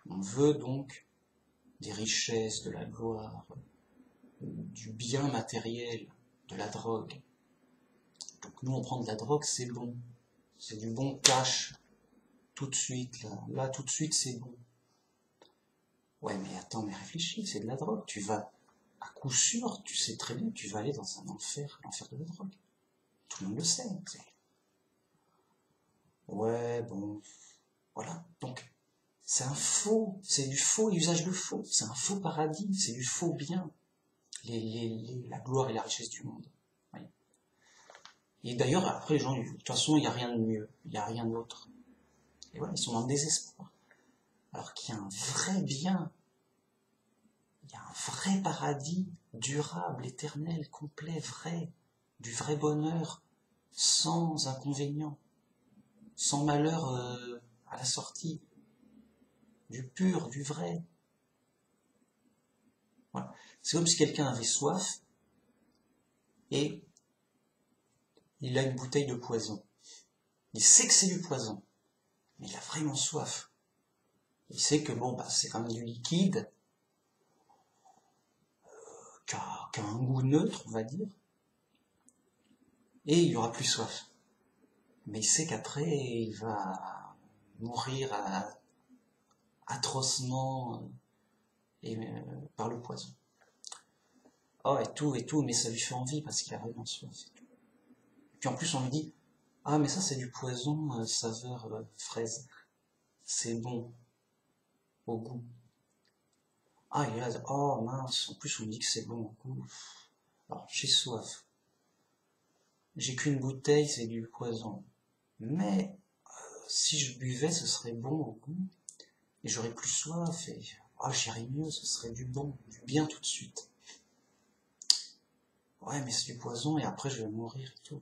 On veut donc des richesses, de la gloire, du bien matériel, de la drogue. Donc nous, on prend de la drogue, c'est bon. C'est du bon cash. Tout de suite, là, tout de suite, c'est bon. Ouais, mais attends, mais réfléchis, c'est de la drogue. Tu vas, à coup sûr, tu sais très bien que tu vas aller dans un enfer, l'enfer de la drogue. Tout le monde le sait. Ouais, bon, voilà. Donc, c'est du faux usage de faux. C'est un faux paradis, c'est du faux bien. La gloire et la richesse du monde. Oui. Et d'ailleurs, après, les gens, de toute façon, il n'y a rien de mieux, il n'y a rien d'autre. Et voilà, ils sont dans le désespoir. Alors qu'il y a un vrai bien, il y a un vrai paradis durable, éternel, complet, vrai, du vrai bonheur, sans inconvénient, sans malheur à la sortie, du pur, du vrai. Voilà. C'est comme si quelqu'un avait soif et il a une bouteille de poison. Il sait que c'est du poison, mais il a vraiment soif. Il sait que bon, bah, c'est quand même du liquide, qui a un goût neutre, on va dire, et il aura plus soif. Mais il sait qu'après, il va mourir atrocement par le poison. Oh, et tout, mais ça lui fait envie parce qu'il a vraiment soif. Et puis en plus, on lui dit, ah, mais ça c'est du poison saveur fraise. C'est bon, au goût. Ah, il est là, oh mince, en plus on me dit que c'est bon au goût. Alors, j'ai soif. J'ai qu'une bouteille, c'est du poison. Mais si je buvais, ce serait bon au goût. Et j'aurais plus soif. Et j'irais mieux, ce serait du bon, du bien tout de suite. Ouais, mais c'est du poison et après je vais mourir et tout.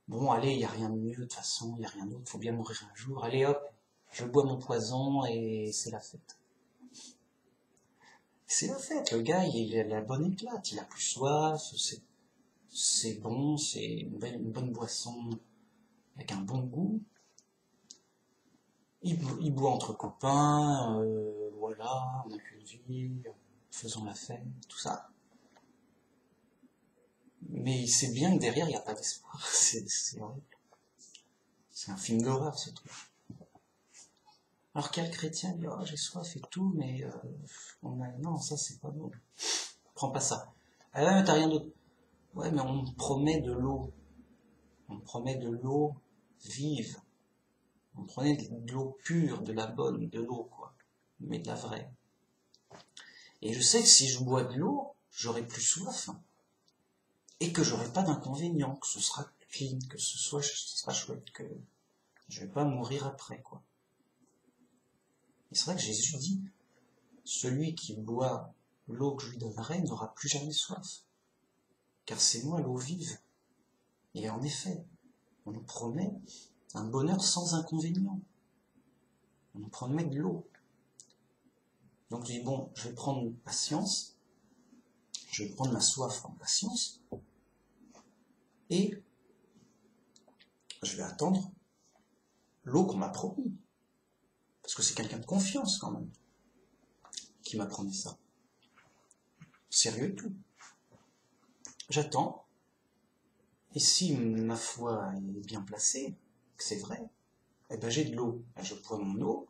Bon, allez, il n'y a rien de mieux, de toute façon, il n'y a rien d'autre, faut bien mourir un jour. Allez hop, je bois mon poison et c'est la fête. C'est la fête, le gars, il a la bonne éclate, il a plus soif, c'est bon, c'est une bonne boisson avec un bon goût. Il boit entre copains, voilà, on n'a qu'une vie, faisons la fête, tout ça. Mais il sait bien que derrière, il n'y a pas d'espoir, c'est horrible. C'est un film d'horreur, ce truc. Alors quel chrétien dit, oh j'ai soif et tout, mais non, ça c'est pas bon. Prends pas ça. Ah ouais, mais t'as rien d'autre. Ouais, mais on me promet de l'eau. On me promet de l'eau vive. On me promet de l'eau pure, de la bonne, de l'eau, quoi. Mais de la vraie. Et je sais que si je bois de l'eau, j'aurai plus soif. Et que j'aurai pas d'inconvénient, que ce sera clean, que ce sera chouette, que je vais pas mourir après, quoi. Et c'est vrai que Jésus dit, celui qui boit l'eau que je lui donnerai n'aura plus jamais soif, car c'est moi l'eau vive. Et en effet, on nous promet un bonheur sans inconvénient. On nous promet de l'eau. Donc je dis, bon, je vais prendre patience, je vais prendre ma soif en patience, et je vais attendre l'eau qu'on m'a promis. Parce que c'est quelqu'un de confiance quand même, qui m'a promis ça. Sérieux et tout. J'attends, et si ma foi est bien placée, que c'est vrai, eh ben j'ai de l'eau. Je bois mon eau.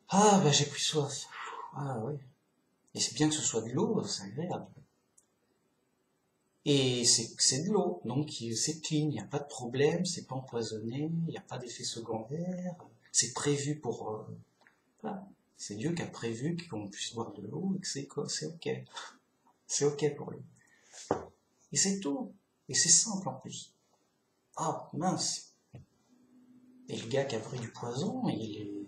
Ah ben j'ai plus soif. Ah ouais. Et c'est bien que ce soit de l'eau, c'est agréable. Et c'est de l'eau, donc c'est clean, il n'y a pas de problème, c'est pas empoisonné, il n'y a pas d'effet secondaire, c'est prévu pour... voilà. C'est Dieu qui a prévu qu'on puisse boire de l'eau et que c'est ok. C'est ok pour lui. Et c'est tout. Et c'est simple en plus. Ah, mince. Et le gars qui a pris du poison, il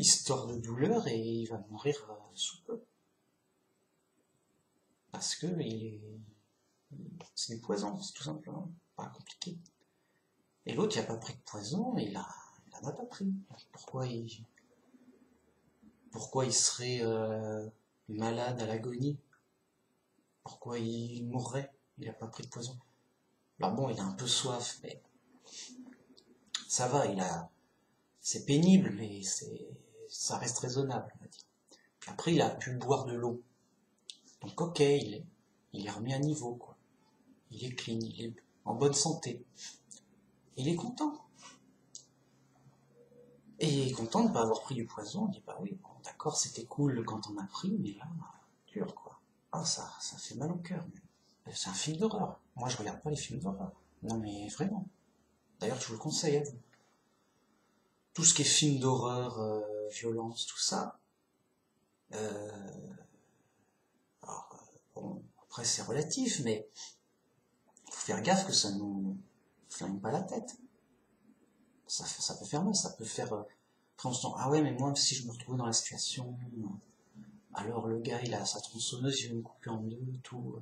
se tord de douleur et il va mourir sous peu. Parce que c'est du poison, c'est tout simplement. Pas compliqué. Et l'autre, il n'a pas pris de poison, et il n'en a pas pris. Pourquoi il serait malade à l'agonie? Pourquoi il mourrait? Il n'a pas pris de poison. Alors bon, il a un peu soif, mais ça va, c'est pénible, mais ça reste raisonnable, on va dire. Puis après, il a pu boire de l'eau. Donc ok, il est remis à niveau, quoi. Il est clean, il est en bonne santé. Il est content. Et il est content de ne pas avoir pris du poison. Il dit, bah oui, bon, d'accord, c'était cool quand on a pris, mais là, dur, quoi. Ah, ça fait mal au cœur. C'est un film d'horreur. Moi, je regarde pas les films d'horreur. Non, mais vraiment. D'ailleurs, je vous le conseille à vous. Tout ce qui est film d'horreur, violence, tout ça. Alors, bon, après, c'est relatif, mais faut faire gaffe que ça nous flingue pas la tête. Ça peut faire mal, ça peut faire... Après, on se dit, ah ouais, mais moi, si je me retrouve dans la situation... Alors le gars, il a sa tronçonneuse, il va me couper en deux, tout.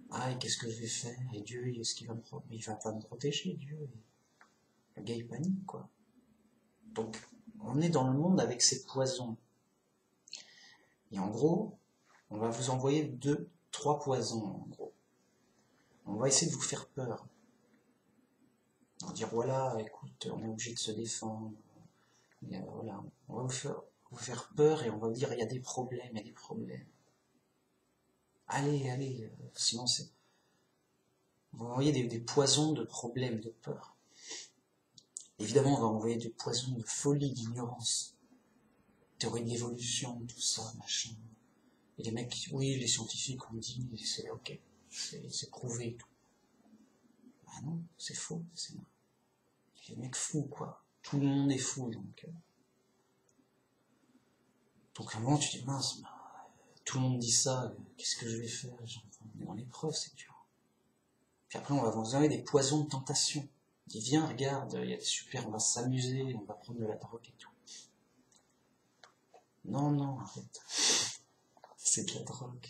Ah, et qu'est-ce que je vais faire? Et Dieu, est-ce qu'il va il va pas me protéger, Dieu? Le gars, il panique, quoi. Donc, on est dans le monde avec ses poisons. Et en gros, on va vous envoyer 3 poisons, en gros. On va essayer de vous faire peur. On va dire, voilà, écoute, on est obligé de se défendre. Et, voilà, on va vous faire peur et on va vous dire, il y a des problèmes, il y a des problèmes. Allez, allez, sinon c'est... On va envoyer des poisons de problèmes, de peur. Évidemment, on va envoyer des poisons de folie, d'ignorance. Théorie de l'évolution, tout ça, machin. Et les mecs, oui, les scientifiques ont dit, c'est ok, c'est prouvé et tout. Ah non, c'est faux, c'est les mecs fous, quoi. Tout le monde est fou, donc à un moment, tu dis, mince, tout le monde dit ça, qu'est-ce que je vais faire? On est dans l'épreuve, c'est dur. Puis après, on va vous envoyer des poisons de tentation. On dit, viens, regarde, il y a des super, on va s'amuser, on va prendre de la drogue et tout. Non, non, arrête. C'est de la drogue,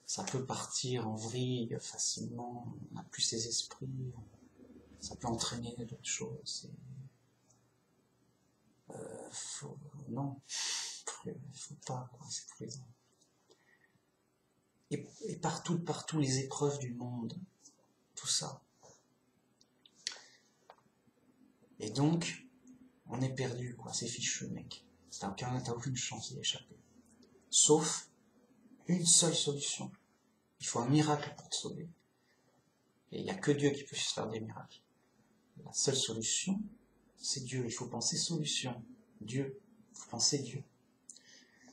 ça peut partir en vrille facilement, on n'a plus ses esprits, ça peut entraîner d'autres choses. Non, faut pas, quoi, c'est prudent. Et partout les épreuves du monde, tout ça. Et donc, on est perdu, quoi, c'est fichu, mec. T'as aucune chance d'y échapper. Sauf une seule solution. Il faut un miracle pour te sauver. Et il n'y a que Dieu qui peut faire des miracles. La seule solution, c'est Dieu. Il faut penser solution. Dieu. Il faut penser Dieu.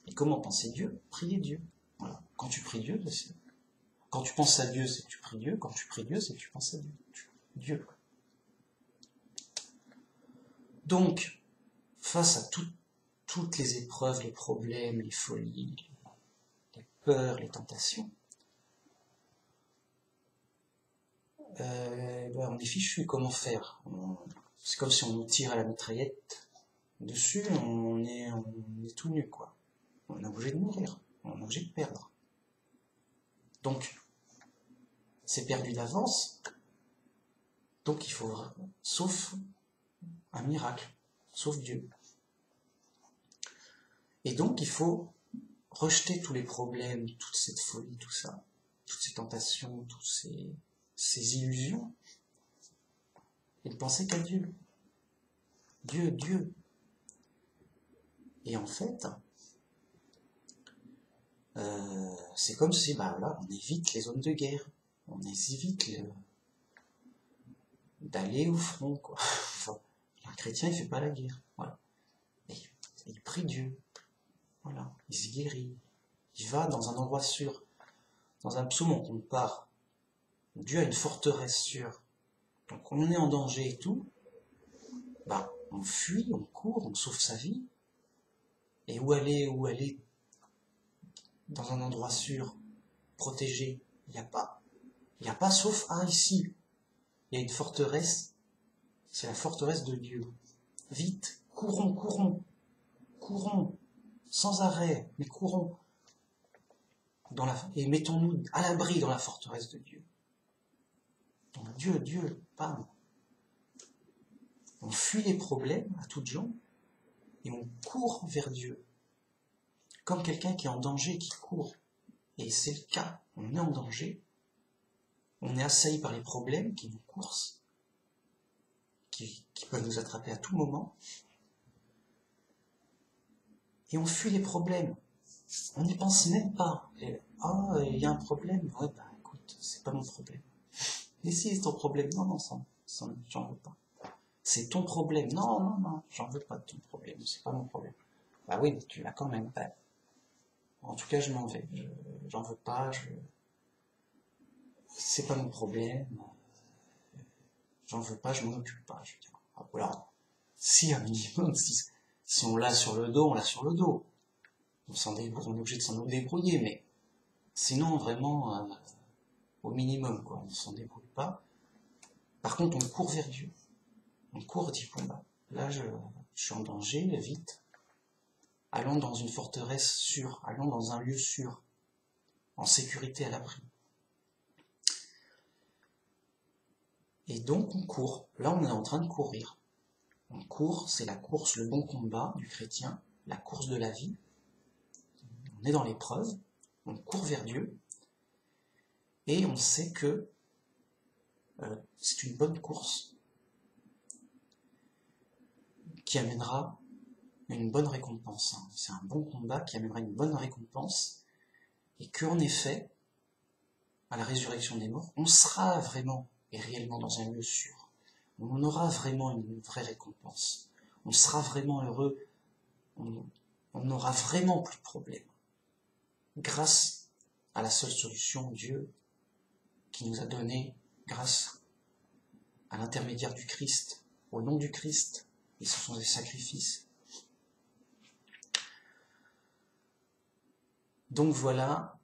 Et comment penser Dieu? Prier Dieu. Voilà. Quand tu pries Dieu, quand tu penses à Dieu, c'est que tu pries Dieu. Quand tu pries Dieu, c'est que tu penses à Dieu. Dieu. Donc, face à toutes les épreuves, les problèmes, les folies, les peurs, les tentations, on est fichu. Comment faire? C'est comme si on nous tire à la mitraillette dessus, on est tout nu, quoi. On est obligé de mourir, on est obligé de perdre. Donc, c'est perdu d'avance, donc il faut, sauf un miracle, sauf Dieu. Et donc, il faut rejeter tous les problèmes, toute cette folie, tout ça, toutes ces tentations, toutes ces illusions, et de penser qu'à Dieu. Dieu, Dieu. Et en fait, c'est comme si, là, on évite les zones de guerre, on évite d'aller au front, quoi. Enfin, un chrétien, il fait pas la guerre, voilà. Et il prie Dieu, voilà, il se guérit, il va dans un endroit sûr. Dans un psaume, on compare, Dieu a une forteresse sûre. Donc on est en danger et tout, on fuit, on court, on sauve sa vie. Et où aller dans un endroit sûr, protégé? Il n'y a pas. Il n'y a pas sauf ici. Il y a une forteresse, c'est la forteresse de Dieu. Vite, courons, courons, courons, sans arrêt, mais courons. Et mettons-nous à l'abri dans la forteresse de Dieu. Donc Dieu, bam. On fuit les problèmes à toutes jambes et on court vers Dieu. Comme quelqu'un qui est en danger, qui court. Et c'est le cas, on est en danger, on est assailli par les problèmes qui nous coursent, qui peuvent nous attraper à tout moment, et on fuit les problèmes. On n'y pense même pas. Il y a un problème. Ouais, écoute, c'est pas mon problème. Et si c'est ton problème? Non, j'en veux pas. C'est ton problème. Non, j'en veux pas de ton problème. C'est pas mon problème. Oui, mais tu l'as quand même. En tout cas, je m'en vais. J'en veux pas. C'est pas mon problème. J'en veux pas, je m'en occupe pas. Je veux dire. Voilà. Si un minimum, si on l'a sur le dos, on l'a sur le dos. On est obligé de s'en débrouiller, mais sinon, vraiment, au minimum, quoi. On ne s'en débrouille pas. Par contre, on court vers Dieu. On court et dit, là, je suis en danger, vite. Allons dans une forteresse sûre, allons dans un lieu sûr, en sécurité à l'abri. Et donc, on court. Là, on est en train de courir. On court, c'est la course, le bon combat du chrétien, la course de la vie. on est dans l'épreuve, on court vers Dieu, et on sait que c'est une bonne course qui amènera une bonne récompense. C'est un bon combat qui amènera une bonne récompense, et qu'en effet, à la résurrection des morts, on sera vraiment et réellement dans un lieu sûr. On aura vraiment une vraie récompense. On sera vraiment heureux. On n'aura vraiment plus de problème. Grâce à la seule solution, Dieu, qui nous a donné, grâce à l'intermédiaire du Christ, au nom du Christ, et ce sont des sacrifices. Donc voilà,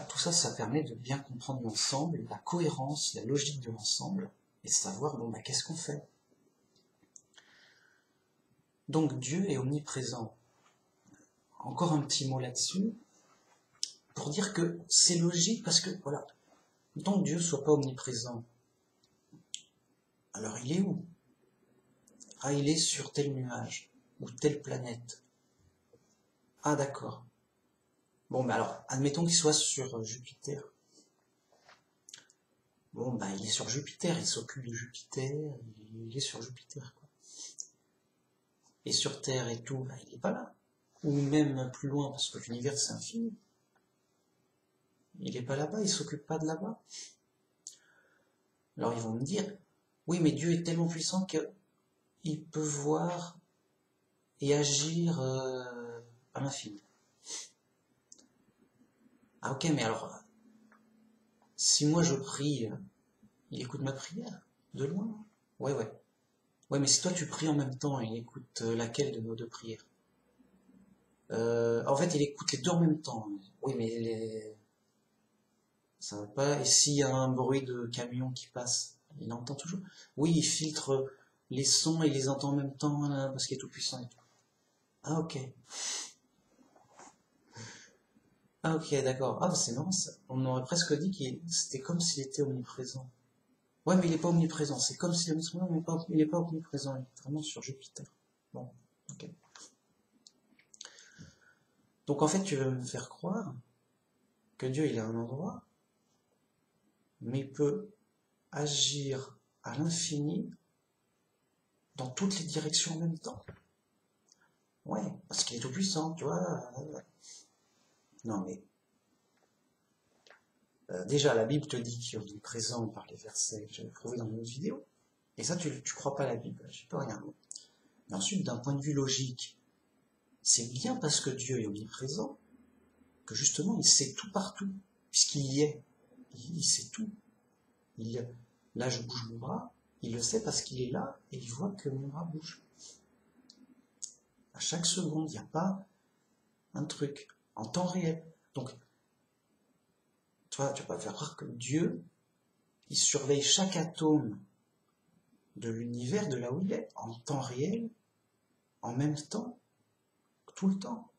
tout ça, ça permet de bien comprendre l'ensemble, la cohérence, la logique de l'ensemble, et de savoir, qu'est-ce qu'on fait? Donc Dieu est omniprésent. Encore un petit mot là-dessus, pour dire que c'est logique, parce que, tant que Dieu ne soit pas omniprésent, alors il est où? Ah, il est sur tel nuage, ou telle planète. Ah, d'accord. Bon, alors, admettons qu'il soit sur Jupiter. Bon, il est sur Jupiter, il s'occupe de Jupiter, il est sur Jupiter, quoi. Et sur Terre et tout, il n'est pas là. Ou même plus loin, parce que l'univers c'est infini. Il n'est pas là-bas, il ne s'occupe pas de là-bas. Alors ils vont me dire, oui, mais Dieu est tellement puissant qu'il peut voir et agir à l'infini. Ah ok, mais alors, si moi je prie, il écoute ma prière, de loin. Ouais. Ouais, mais si toi tu pries en même temps, il écoute laquelle de nos deux prières? En fait, il écoute les deux en même temps. Oui, mais ça va pas. Et s'il y a un bruit de camion qui passe, il entend toujours. Oui, il filtre les sons et il les entend en même temps, là, parce qu'il est tout puissant et tout. Ah ok. Ah ok, d'accord. Ah, c'est marrant ça. On aurait presque dit que c'était comme s'il était omniprésent. Ouais, mais il n'est pas omniprésent. C'est comme s'il était omniprésent, mais il n'est pas omniprésent. Il est vraiment sur Jupiter. Bon, ok. Donc en fait, tu veux me faire croire que Dieu, il est à un endroit, mais il peut agir à l'infini dans toutes les directions en même temps. Ouais, parce qu'il est tout puissant, tu vois. Non, mais déjà, la Bible te dit qu'il est présent par les versets que j'avais trouvés dans une autre vidéo. Et ça, tu crois pas à la Bible, je peux rien. Mais ensuite, d'un point de vue logique, c'est bien parce que Dieu est omniprésent que justement, il sait tout partout, puisqu'il y est. Il sait tout. Là, je bouge mon bras, il le sait parce qu'il est là et il voit que mon bras bouge. À chaque seconde, il n'y a pas un truc en temps réel. Donc, toi, tu vas pas faire croire que Dieu, il surveille chaque atome de l'univers, de là où il est, en temps réel, en même temps, tout le temps.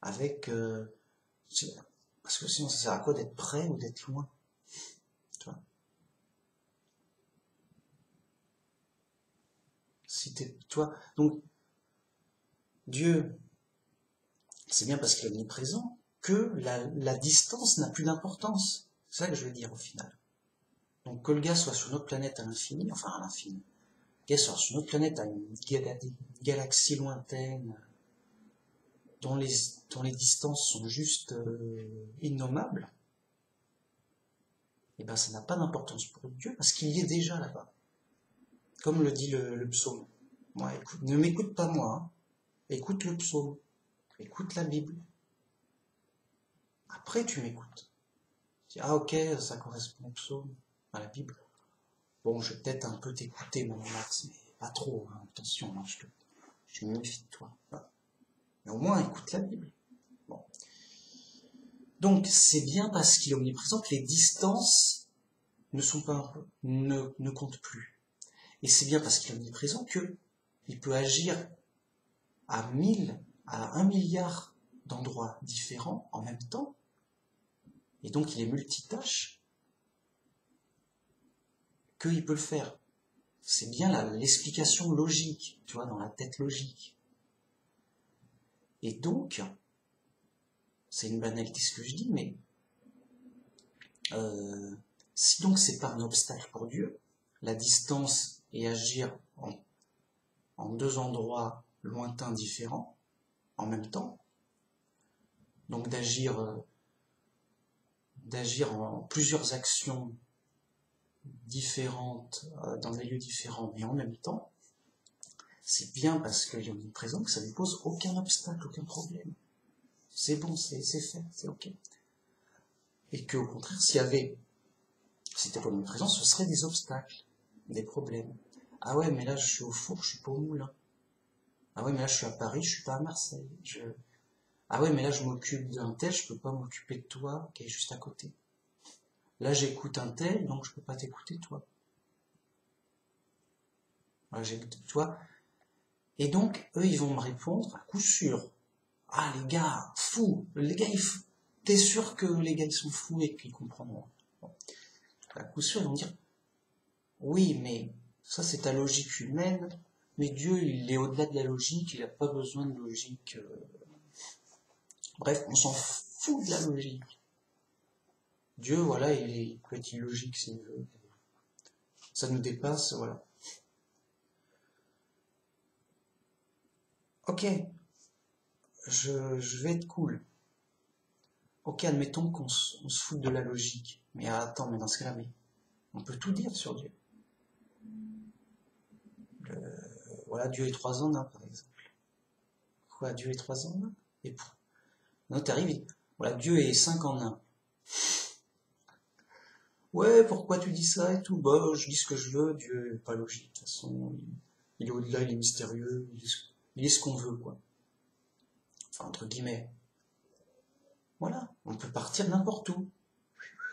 Avec... parce que sinon, ça sert à quoi d'être près ou d'être loin? Tu vois? Si t'es... Toi, donc, Dieu, c'est bien parce qu'il est omniprésent que la distance n'a plus d'importance. C'est ça que je veux dire au final. Donc que le gars soit sur notre planète à l'infini, enfin à l'infini, le gars soit sur notre planète à une galaxie lointaine, dont les distances sont juste innommables, et ben ça n'a pas d'importance pour Dieu parce qu'il y est déjà là-bas. Comme le dit le psaume. Moi, écoute, ne m'écoute pas moi, hein. Écoute le psaume, écoute la Bible. Après tu m'écoutes. Tu dis, ah ok, ça correspond au psaume, à la Bible. Bon, je vais peut-être un peu t'écouter, mon Max, mais pas trop, hein. Attention, hein, je me méfie de toi. Voilà. Mais au moins, écoute la Bible. Bon. Donc, c'est bien parce qu'il est omniprésent que les distances ne comptent plus. Et c'est bien parce qu'il est omniprésent qu'il peut agir à 1 milliard d'endroits différents en même temps. Et donc, il est multitâche, qu'il peut le faire. c'est bien l'explication logique, tu vois, dans la tête logique. Et donc, c'est une banalité ce que je dis, mais si donc c'est pas un obstacle pour Dieu, la distance et agir en deux endroits lointains différents, en même temps, donc d'agir en plusieurs actions différentes dans des lieux différents, mais en même temps, c'est bien parce qu'il y en a présent que ça ne pose aucun obstacle, aucun problème. C'est bon, c'est fait, c'est ok. Et qu'au contraire, si c'était pas omniprésent, ce serait des obstacles, des problèmes. Ah ouais, mais là je suis au four, je suis pas au moulin. Ah ouais, mais là je suis à Paris, je suis pas à Marseille. Ah ouais, mais là je m'occupe d'un tel, je peux pas m'occuper de toi qui est juste à côté. Là j'écoute un tel, donc je peux pas t'écouter toi. Voilà, j'écoute toi. Et donc, eux, ils vont me répondre à coup sûr. Ah les gars, fous, les gars, t'es sûr que les gars ils sont fous et qu'ils comprendront. Bon. À coup sûr, ils vont dire, oui, mais ça c'est ta logique humaine, mais Dieu, il est au-delà de la logique, il n'a pas besoin de logique. Bref, on s'en fout de la logique. Dieu, voilà, il peut être illogique s'il veut. Ça nous dépasse, voilà. Ok, je vais être cool. Ok, admettons qu'on se fout de la logique. Mais attends, mais dans ce cas-là, mais on peut tout dire sur Dieu. Voilà, Dieu est 3 en 1, par exemple. Quoi, Dieu est 3 en 1? Et pour... Non, t'arrives, voilà, Dieu est 5 en 1. Ouais, pourquoi tu dis ça et tout? Bah, je dis ce que je veux, Dieu est pas logique. De toute façon, il est au-delà, il est mystérieux, il est ce qu'on veut, quoi. Enfin, entre guillemets. Voilà, on peut partir n'importe où.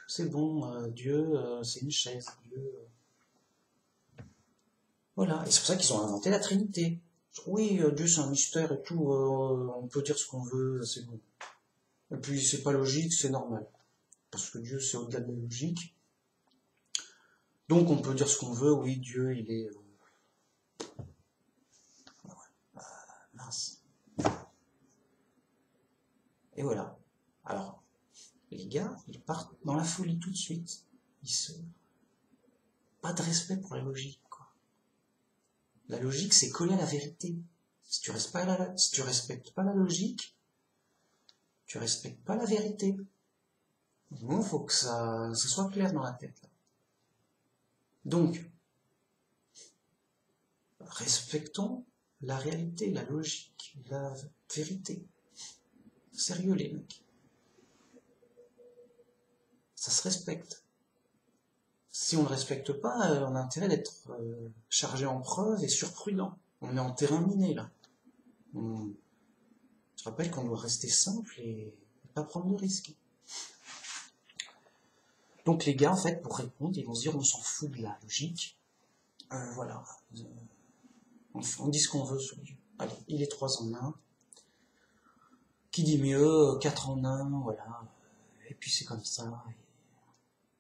C'est bon, Dieu, c'est une chaise, Dieu... Voilà, et c'est pour ça qu'ils ont inventé la Trinité. Oui, Dieu c'est un mystère et tout, on peut dire ce qu'on veut, c'est bon. Et puis c'est pas logique, c'est normal. Parce que Dieu c'est au-delà de la logique. Donc on peut dire ce qu'on veut, oui, Dieu il est... mince. Et voilà. Alors, les gars, ils partent dans la folie tout de suite. Pas de respect pour la logique, quoi. La logique c'est coller à la vérité. Si tu respectes pas la logique, tu respectes pas la vérité. Bon, faut que ça soit clair dans la tête. Là. Donc, respectons la réalité, la logique, la vérité. Sérieux, les mecs. Ça se respecte. Si on ne le respecte pas, on a intérêt d'être chargé en preuve et surprudent. On est en terrain miné, là. Je rappelle qu'on doit rester simple et pas prendre de risques. Donc les gars, en fait, pour répondre, ils vont se dire on s'en fout de la logique. Voilà. On dit ce qu'on veut sur Dieu. Allez, il est 3 en 1. Qui dit mieux, 4 en 1, voilà. Et puis c'est comme ça.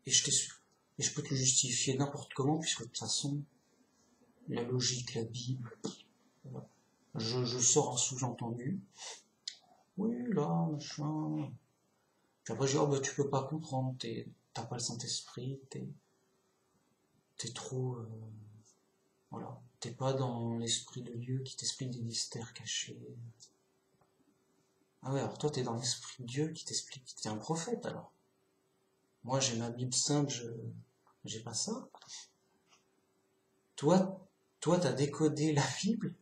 Et je peux te le justifier n'importe comment, puisque de toute façon, la logique, la Bible, voilà. Je sors un sous-entendu. Oui, là, machin. Puis après, je dis, oh, bah, tu peux pas comprendre, t'as pas le Saint-Esprit, t'es trop... voilà. T'es pas dans l'Esprit de Dieu qui t'explique des mystères cachés. Ah ouais, alors toi, t'es dans l'Esprit de Dieu qui t'explique que t'es un prophète, alors. Moi, j'ai ma Bible simple, j'ai pas ça. Toi, t'as décodé la Bible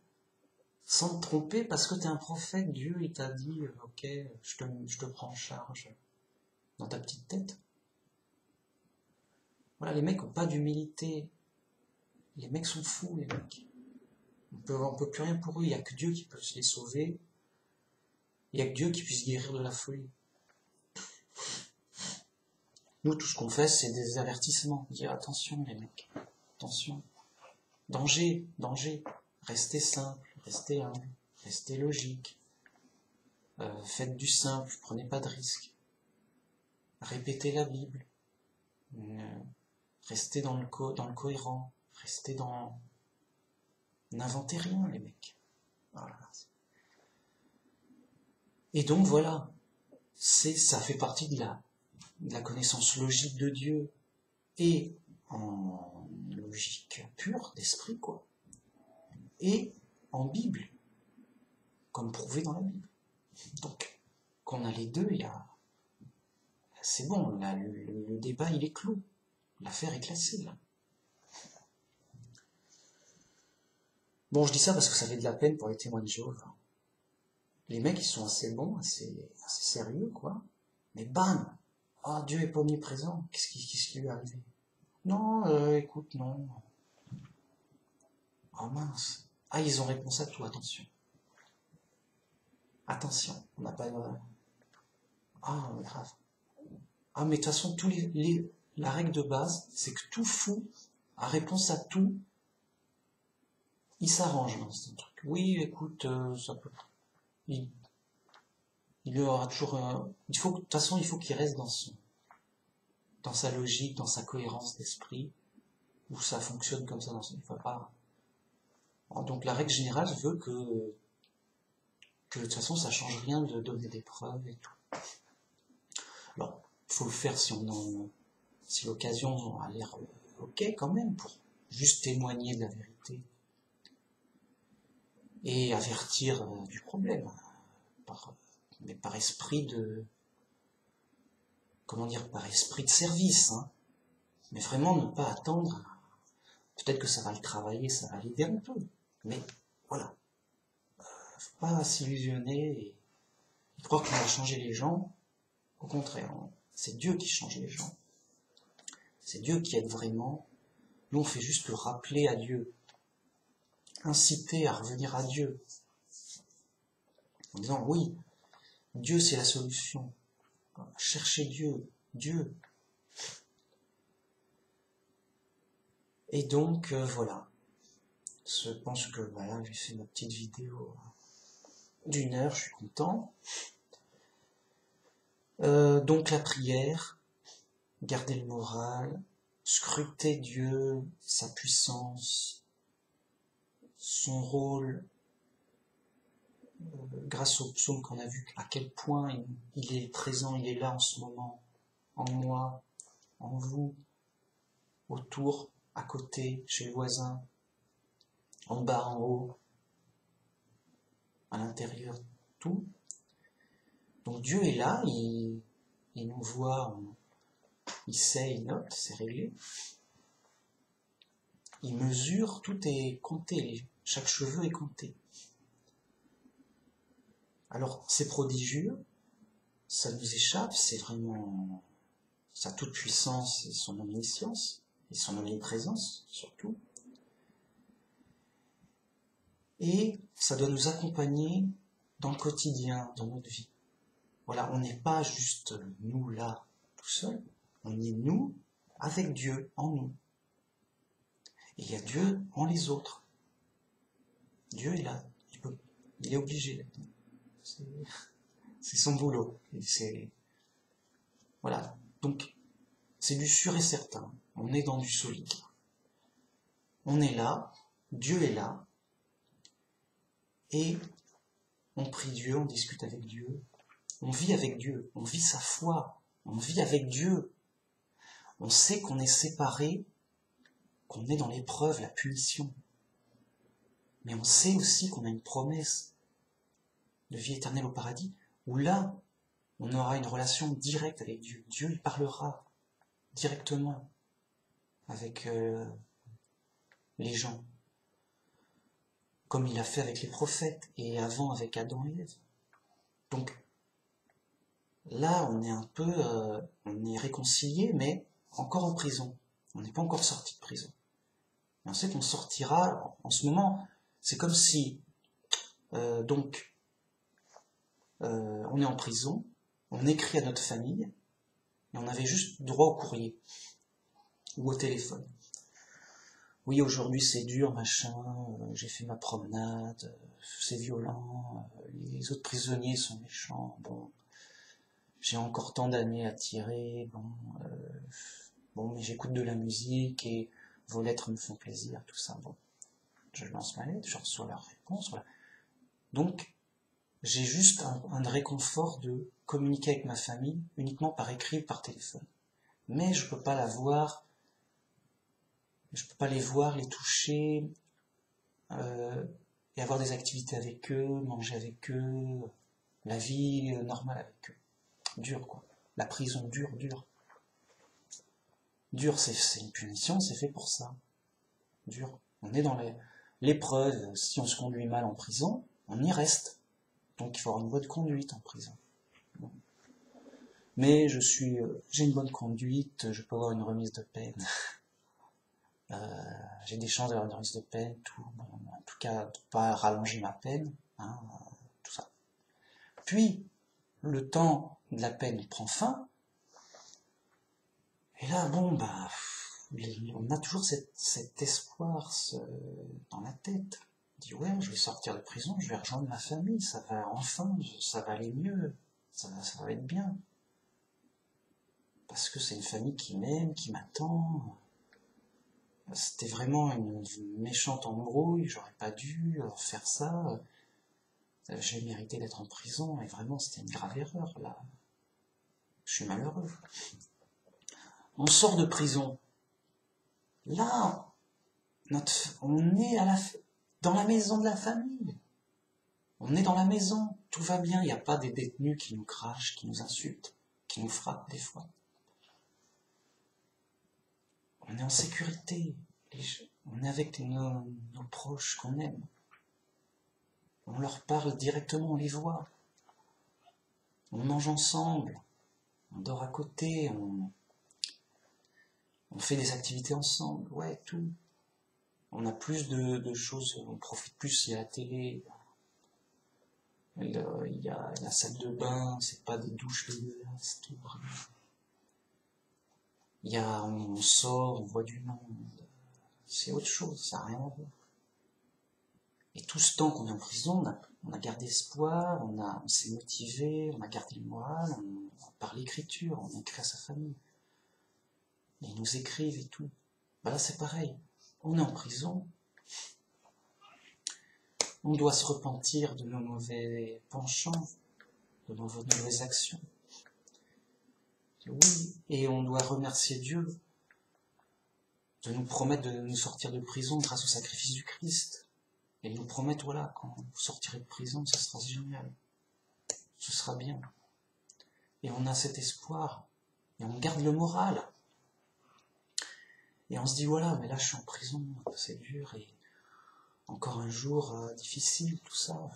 sans te tromper parce que t'es un prophète. Dieu, il t'a dit, ok, je te prends en charge dans ta petite tête. Voilà, les mecs ont pas d'humilité. Les mecs sont fous, les mecs. On peut plus rien pour eux. Il y a que Dieu qui peut les sauver. Il y a que Dieu qui puisse guérir de la folie. Nous, tout ce qu'on fait, c'est des avertissements. Dire attention, les mecs. Attention. Danger, danger. Restez simple, restez humble, restez logique. Faites du simple, prenez pas de risques. Répétez la Bible. Restez dans le cohérent. Restez dans... N'inventez rien, les mecs. Voilà. Et donc voilà, ça fait partie de la connaissance logique de Dieu, et en logique pure d'esprit, quoi, et en Bible, comme prouvé dans la Bible. Donc, quand on a les deux, c'est bon, là, le débat il est clos, l'affaire est classée là. Bon, je dis ça parce que ça fait de la peine pour les témoins de Jéhovah. Les mecs, ils sont assez bons, assez sérieux, quoi. Mais bam! Ah, Dieu est pas omniprésent. Qu'est-ce qui lui est arrivé? Non, écoute, non. Oh mince. Ah, ils ont réponse à tout, attention. Attention, on n'a pas... Ah, grave. Ah, mais de toute façon, la règle de base, c'est que tout fou a réponse à tout. Il s'arrange dans ce truc. Oui, écoute, ça peut... Il y aura toujours... de toute façon, il faut qu'il reste dans sa logique, dans sa cohérence d'esprit, où ça fonctionne comme ça. Il ne faut pas... Donc la règle générale veut que de toute façon, ça change rien de donner des preuves et tout. Alors, il faut le faire si l'occasion a l'air ok quand même, pour juste témoigner de la vérité et avertir du problème, mais par esprit de... Comment dire, par esprit de service, hein. Mais vraiment ne pas attendre. Peut-être que ça va le travailler, ça va l'aider un peu. Mais voilà. Faut pas s'illusionner et croire qu'on va changer les gens. Au contraire, hein. C'est Dieu qui change les gens. C'est Dieu qui aide vraiment. Nous, on fait juste le rappeler à Dieu. Inciter à revenir à Dieu. En disant, oui, Dieu c'est la solution. Cherchez Dieu. Dieu. Et donc, voilà. Je pense que voilà, j'ai fait ma petite vidéo d'1 heure, je suis content. Donc la prière, garder le moral, scruter Dieu, sa puissance, son rôle, grâce au psaume qu'on a vu à quel point il est présent, il est là en ce moment, en moi, en vous, autour, à côté, chez le voisin, en bas, en haut, à l'intérieur, tout. Donc Dieu est là, il nous voit, il sait, il note, c'est réglé. Il mesure, tout est compté, chaque cheveu est compté. Alors c'est prodigieux, ça nous échappe, c'est vraiment sa toute puissance et son omniscience, et son omniprésence surtout. Et ça doit nous accompagner dans le quotidien, dans notre vie. Voilà, on n'est pas juste nous là, tout seul, on est nous avec Dieu en nous. Et il y a Dieu en les autres. Dieu est là, il est obligé. C'est son boulot. Voilà, donc c'est du sûr et certain. On est dans du solide. On est là, Dieu est là, et on prie Dieu, on discute avec Dieu, on vit avec Dieu, on vit sa foi, on vit avec Dieu. On sait qu'on est séparé, qu'on est dans l'épreuve, la punition. Mais on sait aussi qu'on a une promesse de vie éternelle au paradis, où là, on aura une relation directe avec Dieu. Dieu, il parlera directement avec les gens, comme il a fait avec les prophètes, et avant avec Adam et Ève. Donc, là, on est un peu, on est réconciliés, mais encore en prison. On n'est pas encore sorti de prison. Et on sait qu'on sortira, en ce moment, c'est comme si, on est en prison, on écrit à notre famille, et on avait juste droit au courrier, ou au téléphone. Oui, aujourd'hui c'est dur, machin, j'ai fait ma promenade, c'est violent, les autres prisonniers sont méchants, bon, j'ai encore tant d'années à tirer, bon, mais j'écoute de la musique, et vos lettres me font plaisir, tout ça. Bon, je lance ma lettre, je reçois leur réponse, voilà. Donc, j'ai juste un réconfort de communiquer avec ma famille uniquement par écrit ou par téléphone. Mais je peux pas la voir, je peux pas les voir, les toucher, et avoir des activités avec eux, manger avec eux, la vie normale avec eux. Dur, quoi. La prison, dur. Dur, c'est une punition, c'est fait pour ça. Dur. On est dans l'épreuve. Si on se conduit mal en prison, on y reste. Donc il faut avoir une bonne conduite en prison. Mais j'ai une bonne conduite, je peux avoir une remise de peine. J'ai des chances d'avoir une remise de peine, tout. Bon, en tout cas, de pas rallonger ma peine, hein, tout ça. Puis, le temps de la peine prend fin. Et là, bon, bah, on a toujours cet espoir dans la tête. On dit, ouais, je vais sortir de prison, je vais rejoindre ma famille, ça va aller mieux, ça va être bien. Parce que c'est une famille qui m'aime, qui m'attend. C'était vraiment une méchante embrouille, j'aurais pas dû faire ça. J'ai mérité d'être en prison, et vraiment, c'était une grave erreur, là. Je suis malheureux. On sort de prison. Là, on est dans la maison de la famille. On est dans la maison, tout va bien, il n'y a pas des détenus qui nous crachent, qui nous insultent, qui nous frappent des fois. On est en sécurité, on est avec nos proches qu'on aime. On leur parle directement, on les voit. On mange ensemble, on dort à côté, on fait des activités ensemble, ouais, tout. On a plus de choses, on profite plus, il y a la télé, il y a la salle de bain, c'est pas des douches dégueulasses, tout. On sort, on voit du monde, c'est autre chose, ça n'a rien à voir. Et tout ce temps qu'on est en prison, on a gardé espoir, on s'est motivé, on a gardé le moral, par l'écriture, on écrit à sa famille. Et ils nous écrivent et tout. Bah là c'est pareil, on est en prison, on doit se repentir de nos mauvais penchants, de nos mauvaises actions. Oui, et on doit remercier Dieu de nous promettre de nous sortir de prison grâce au sacrifice du Christ. Et nous promettre, voilà, quand vous sortirez de prison, ce sera génial. Ce sera bien. Et on a cet espoir. Et on garde le moral. Et on se dit, voilà, mais là je suis en prison, c'est dur, et encore un jour difficile, tout ça,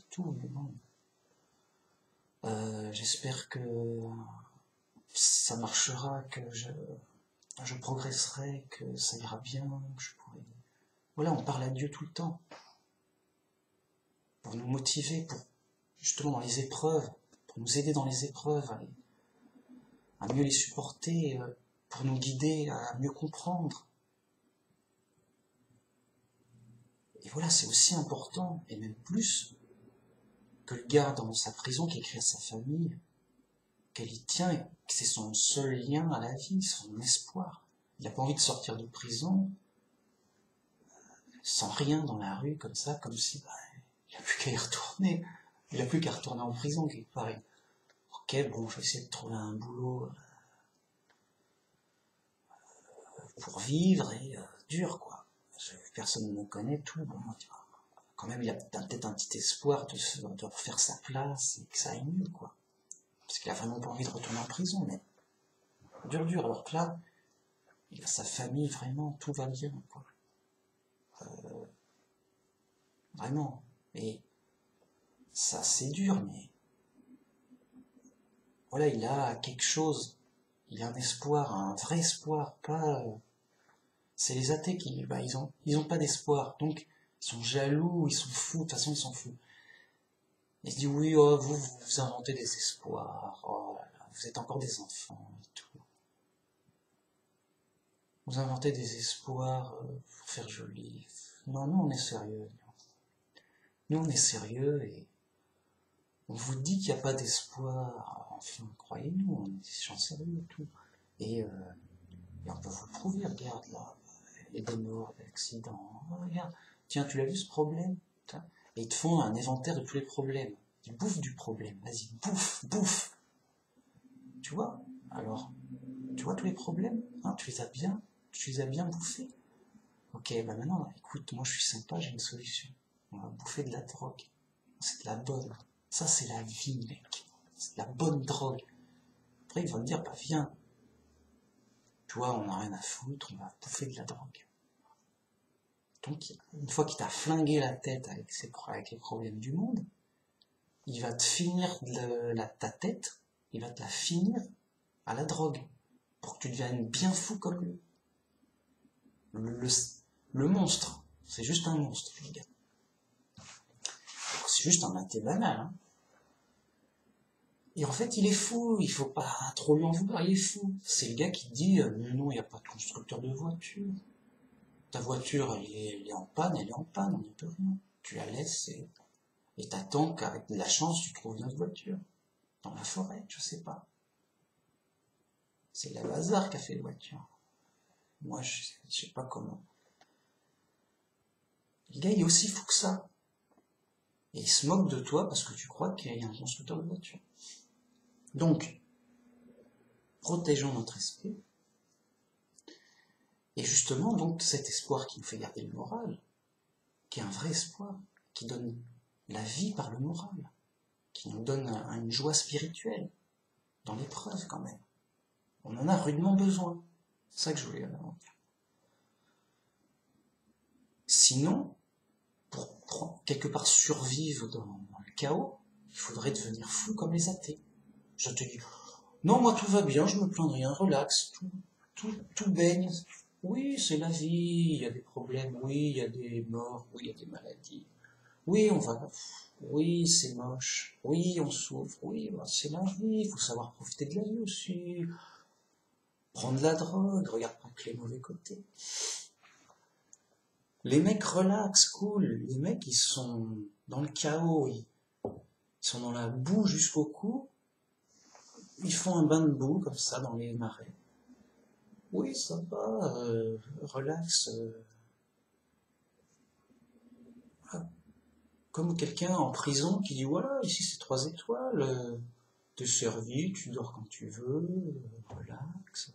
tout, mais bon. J'espère que ça marchera, que je progresserai, que ça ira bien, que je pourrai... Voilà, on parle à Dieu tout le temps. Pour nous motiver, pour justement dans les épreuves, pour nous aider dans les épreuves, à mieux les supporter, pour nous guider, à mieux comprendre. Et voilà, c'est aussi important, et même plus, que le gars dans sa prison qui écrit à sa famille, qu'elle y tient, et que c'est son seul lien à la vie, son espoir. Il n'a pas envie de sortir de prison sans rien dans la rue, comme ça, comme si il n'a plus qu'à y retourner. Il n'a plus qu'à retourner en prison, quelque part. Ok, bon, je vais essayer de trouver un boulot pour vivre, et dur, quoi. Personne ne me connaît, tout. Bon, quand même, il a peut-être un petit espoir de refaire sa place, et que ça aille mieux, quoi. Parce qu'il a vraiment pas envie de retourner en prison, mais dur, alors que là, il a sa famille, vraiment, tout va bien, quoi. Vraiment. Et ça, c'est dur, mais voilà, il a quelque chose, il a un espoir, un vrai espoir, pas... C'est les athées qui, ils ont pas d'espoir, donc ils sont jaloux, ils sont fous, de toute façon ils s'en foutent. Ils se disent, oui, oh, vous inventez des espoirs, oh là là, vous êtes encore des enfants, et tout. Vous inventez des espoirs pour faire joli. Non, nous on est sérieux. Nous on est sérieux, et on vous dit qu'il n'y a pas d'espoir, enfin, croyez-nous, on est des gens sérieux et tout. Et on peut vous le prouver, regarde là, y a des morts, des accidents. Oh, regarde, tiens, tu l'as vu ce problème? Et ils te font un inventaire de tous les problèmes. Ils bouffent du problème. Vas-y, bouffe, bouffe. Tu vois? Alors, tu vois tous les problèmes? Hein, tu les as bien bouffés. Ok, bah maintenant, écoute, moi je suis sympa, j'ai une solution. On va bouffer de la drogue. C'est de la bonne. Ça, c'est la vie, mec. C'est de la bonne drogue. Après, il va me dire, bah viens. Tu vois, on n'a rien à foutre, on va bouffer de la drogue. Donc, une fois qu'il t'a flingué la tête avec les problèmes du monde, il va te finir ta tête, il va te la finir à la drogue, pour que tu deviennes bien fou comme lui. Le monstre, c'est juste un monstre, les gars. C'est juste un maté banal, hein. Et en fait, il est fou, il faut pas trop lui en vouloir, il est fou. C'est le gars qui dit, non, il n'y a pas de constructeur de voiture. Ta voiture, elle est en panne, on n'y peut rien. Tu la laisses et t'attends qu'avec de la chance, tu trouves une autre voiture. Dans la forêt, je sais pas. C'est le hasard qui a fait les voitures. Moi, je sais pas comment. Le gars, il est aussi fou que ça. Et il se moque de toi parce que tu crois qu'il y a un constructeur de voiture. Donc, protégeons notre esprit. Et justement, donc, cet espoir qui nous fait garder le moral, qui est un vrai espoir, qui donne la vie par le moral, qui nous donne une joie spirituelle, dans l'épreuve quand même. On en a rudement besoin. C'est ça que je voulais dire. Sinon, pour quelque part survivre dans le chaos, il faudrait devenir fou comme les athées. Je te dis, non, moi tout va bien, je me plains de rien, relax, tout baigne. Oui, c'est la vie, il y a des problèmes, oui, il y a des morts, oui, il y a des maladies. Oui, oui, c'est moche, oui, on souffre, oui, bah, c'est la vie, il faut savoir profiter de la vie aussi. Prendre de la drogue, regarde pas que les mauvais côtés. Les mecs relax, cool, les mecs ils sont dans le chaos, ils sont dans la boue jusqu'au cou, ils font un bain de boue comme ça dans les marais. Oui, ça va, relax. Comme quelqu'un en prison qui dit voilà, ici c'est 3 étoiles, t'es servi, tu dors quand tu veux, relax.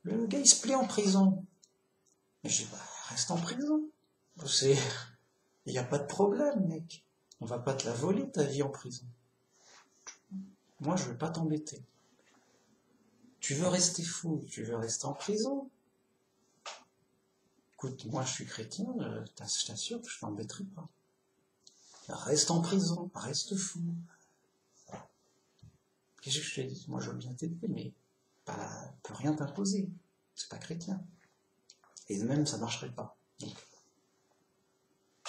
Le gars il se plaît en prison. Mais je dis bah reste en prison. Il n'y a pas de problème, mec. On va pas te la voler ta vie en prison. Moi je veux pas t'embêter. Tu veux rester fou, tu veux rester en prison. Écoute, moi je suis chrétien, je t'assure que je t'embêterai pas. Reste en prison, reste fou. Qu'est-ce que je te dis? Moi je veux bien t'aider, mais peut rien t'imposer. C'est pas chrétien. Et même ça marcherait pas. Donc,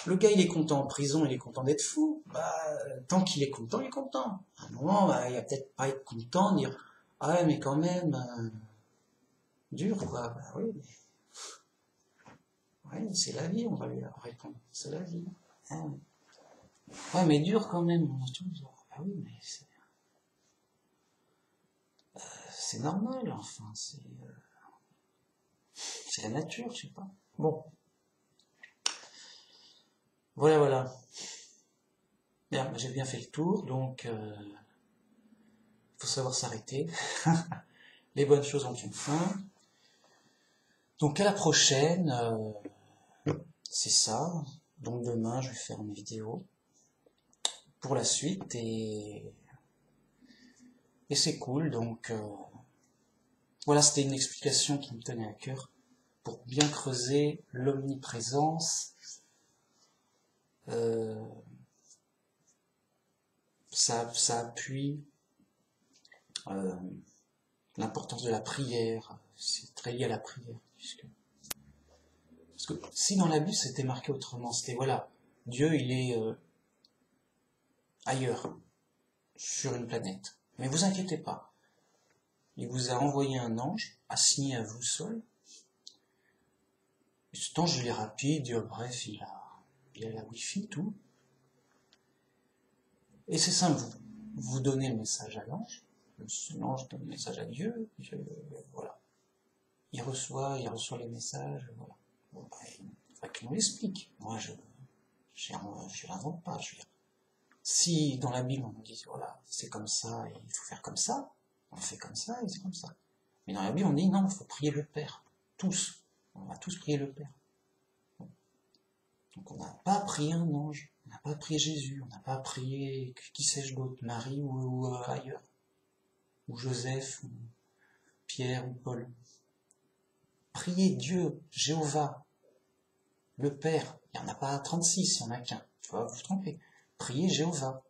le gars il est content en prison, il est content d'être fou. Bah, tant qu'il est content, il est content. À un moment, bah, il va peut-être pas être content, dire ah ouais, mais quand même, dur quoi. Bah oui, mais ouais, c'est la vie, on va lui répondre. C'est la vie. Hein. Ouais, mais dur quand même. Ah oui, mais c'est normal, enfin, c'est la nature, je sais pas. Bon, voilà. Bien, j'ai bien fait le tour, donc faut savoir s'arrêter. Les bonnes choses ont une fin. Donc à la prochaine, c'est ça. Donc demain, je vais faire une vidéo pour la suite et c'est cool. Donc voilà, c'était une explication qui me tenait à cœur pour bien creuser l'omniprésence. Ça appuie l'importance de la prière. C'est très lié à la prière. Parce que si dans la Bible c'était marqué autrement, c'était voilà, Dieu il est ailleurs, sur une planète. Mais vous inquiétez pas, il vous a envoyé un ange, assigné à vous seul. Et cet ange il est rapide, bref, il a la wifi, tout. Et c'est simple, vous donnez le message à l'ange, l'ange donne le message à Dieu, voilà. il reçoit les messages, voilà. Bon, bah, il faudrait qu'il nous l'explique. Moi, je l'invente pas, je veux dire. Si dans la Bible on nous dit, voilà, c'est comme ça, et il faut faire comme ça, on fait comme ça, et c'est comme ça. Mais dans la Bible on dit, non, il faut prier le Père. Tous. On va tous prier le Père. Donc on n'a pas prié un ange, on n'a pas prié Jésus, on n'a pas prié, qui sais-je d'autre, Marie ou ailleurs, ou Joseph, ou Pierre, ou Paul. Priez Dieu, Jéhovah, le Père. Il n'y en a pas 36, il n'y en a qu'un. Tu vas vous tromper. Priez Jéhovah,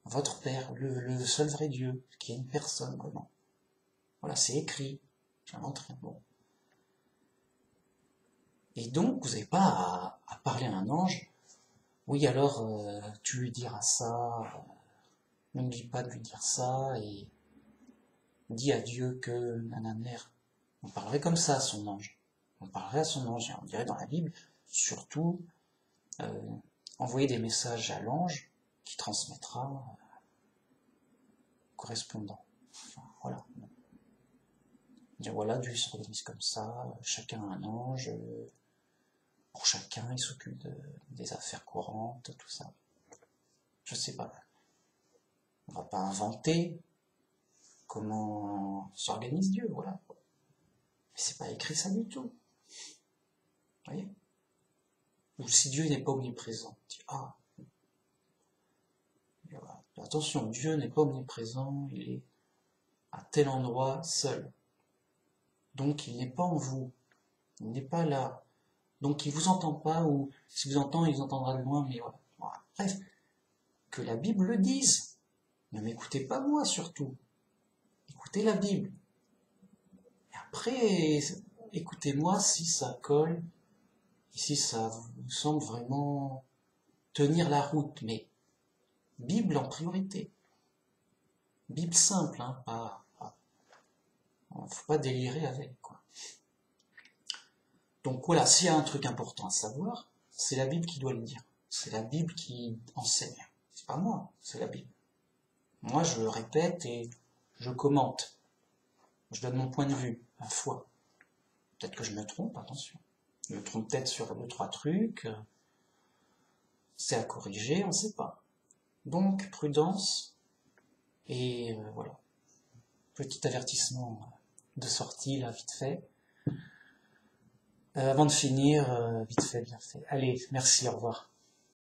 votre Père, le seul vrai Dieu, qui est une personne, vraiment. Voilà, c'est écrit. J'invente rien. Bon. Et donc, vous n'avez pas à parler à un ange. Oui, alors, tu lui diras ça, ne me dis pas de lui dire ça, et dis à Dieu que nananer. On parlerait comme ça à son ange. On parlerait à son ange, et on dirait dans la Bible, surtout, envoyer des messages à l'ange qui transmettra correspondant. Enfin, voilà. Dire voilà, Dieu s'organise comme ça, chacun a un ange, pour chacun il s'occupe des affaires courantes, tout ça. Je sais pas. On va pas inventer comment s'organise Dieu, voilà. Mais c'est pas écrit ça du tout. Vous voyez? Ou si Dieu n'est pas omniprésent, on dit, ah, voilà. Attention, Dieu n'est pas omniprésent, il est à tel endroit seul. Donc il n'est pas en vous, il n'est pas là. Donc il vous entend pas, ou si vous entend, il vous entendra de loin, mais voilà. Voilà. Bref, que la Bible le dise. Ne m'écoutez pas moi surtout. Écoutez la Bible. Et après, écoutez-moi si ça colle, et si ça vous semble vraiment tenir la route, mais Bible en priorité. Bible simple, hein, faut pas délirer avec, quoi. Donc voilà, s'il y a un truc important à savoir, c'est la Bible qui doit le dire. C'est la Bible qui enseigne. C'est pas moi, c'est la Bible. Moi, je le répète et je commente. Je donne mon point de vue, ma foi. Peut-être que je me trompe, attention. Je me trompe peut-être sur 2-3 trucs. C'est à corriger, on ne sait pas. Donc, prudence. Et voilà. Petit avertissement de sortie, là, vite fait. Avant de finir, vite fait, bien fait. Allez, merci, au revoir.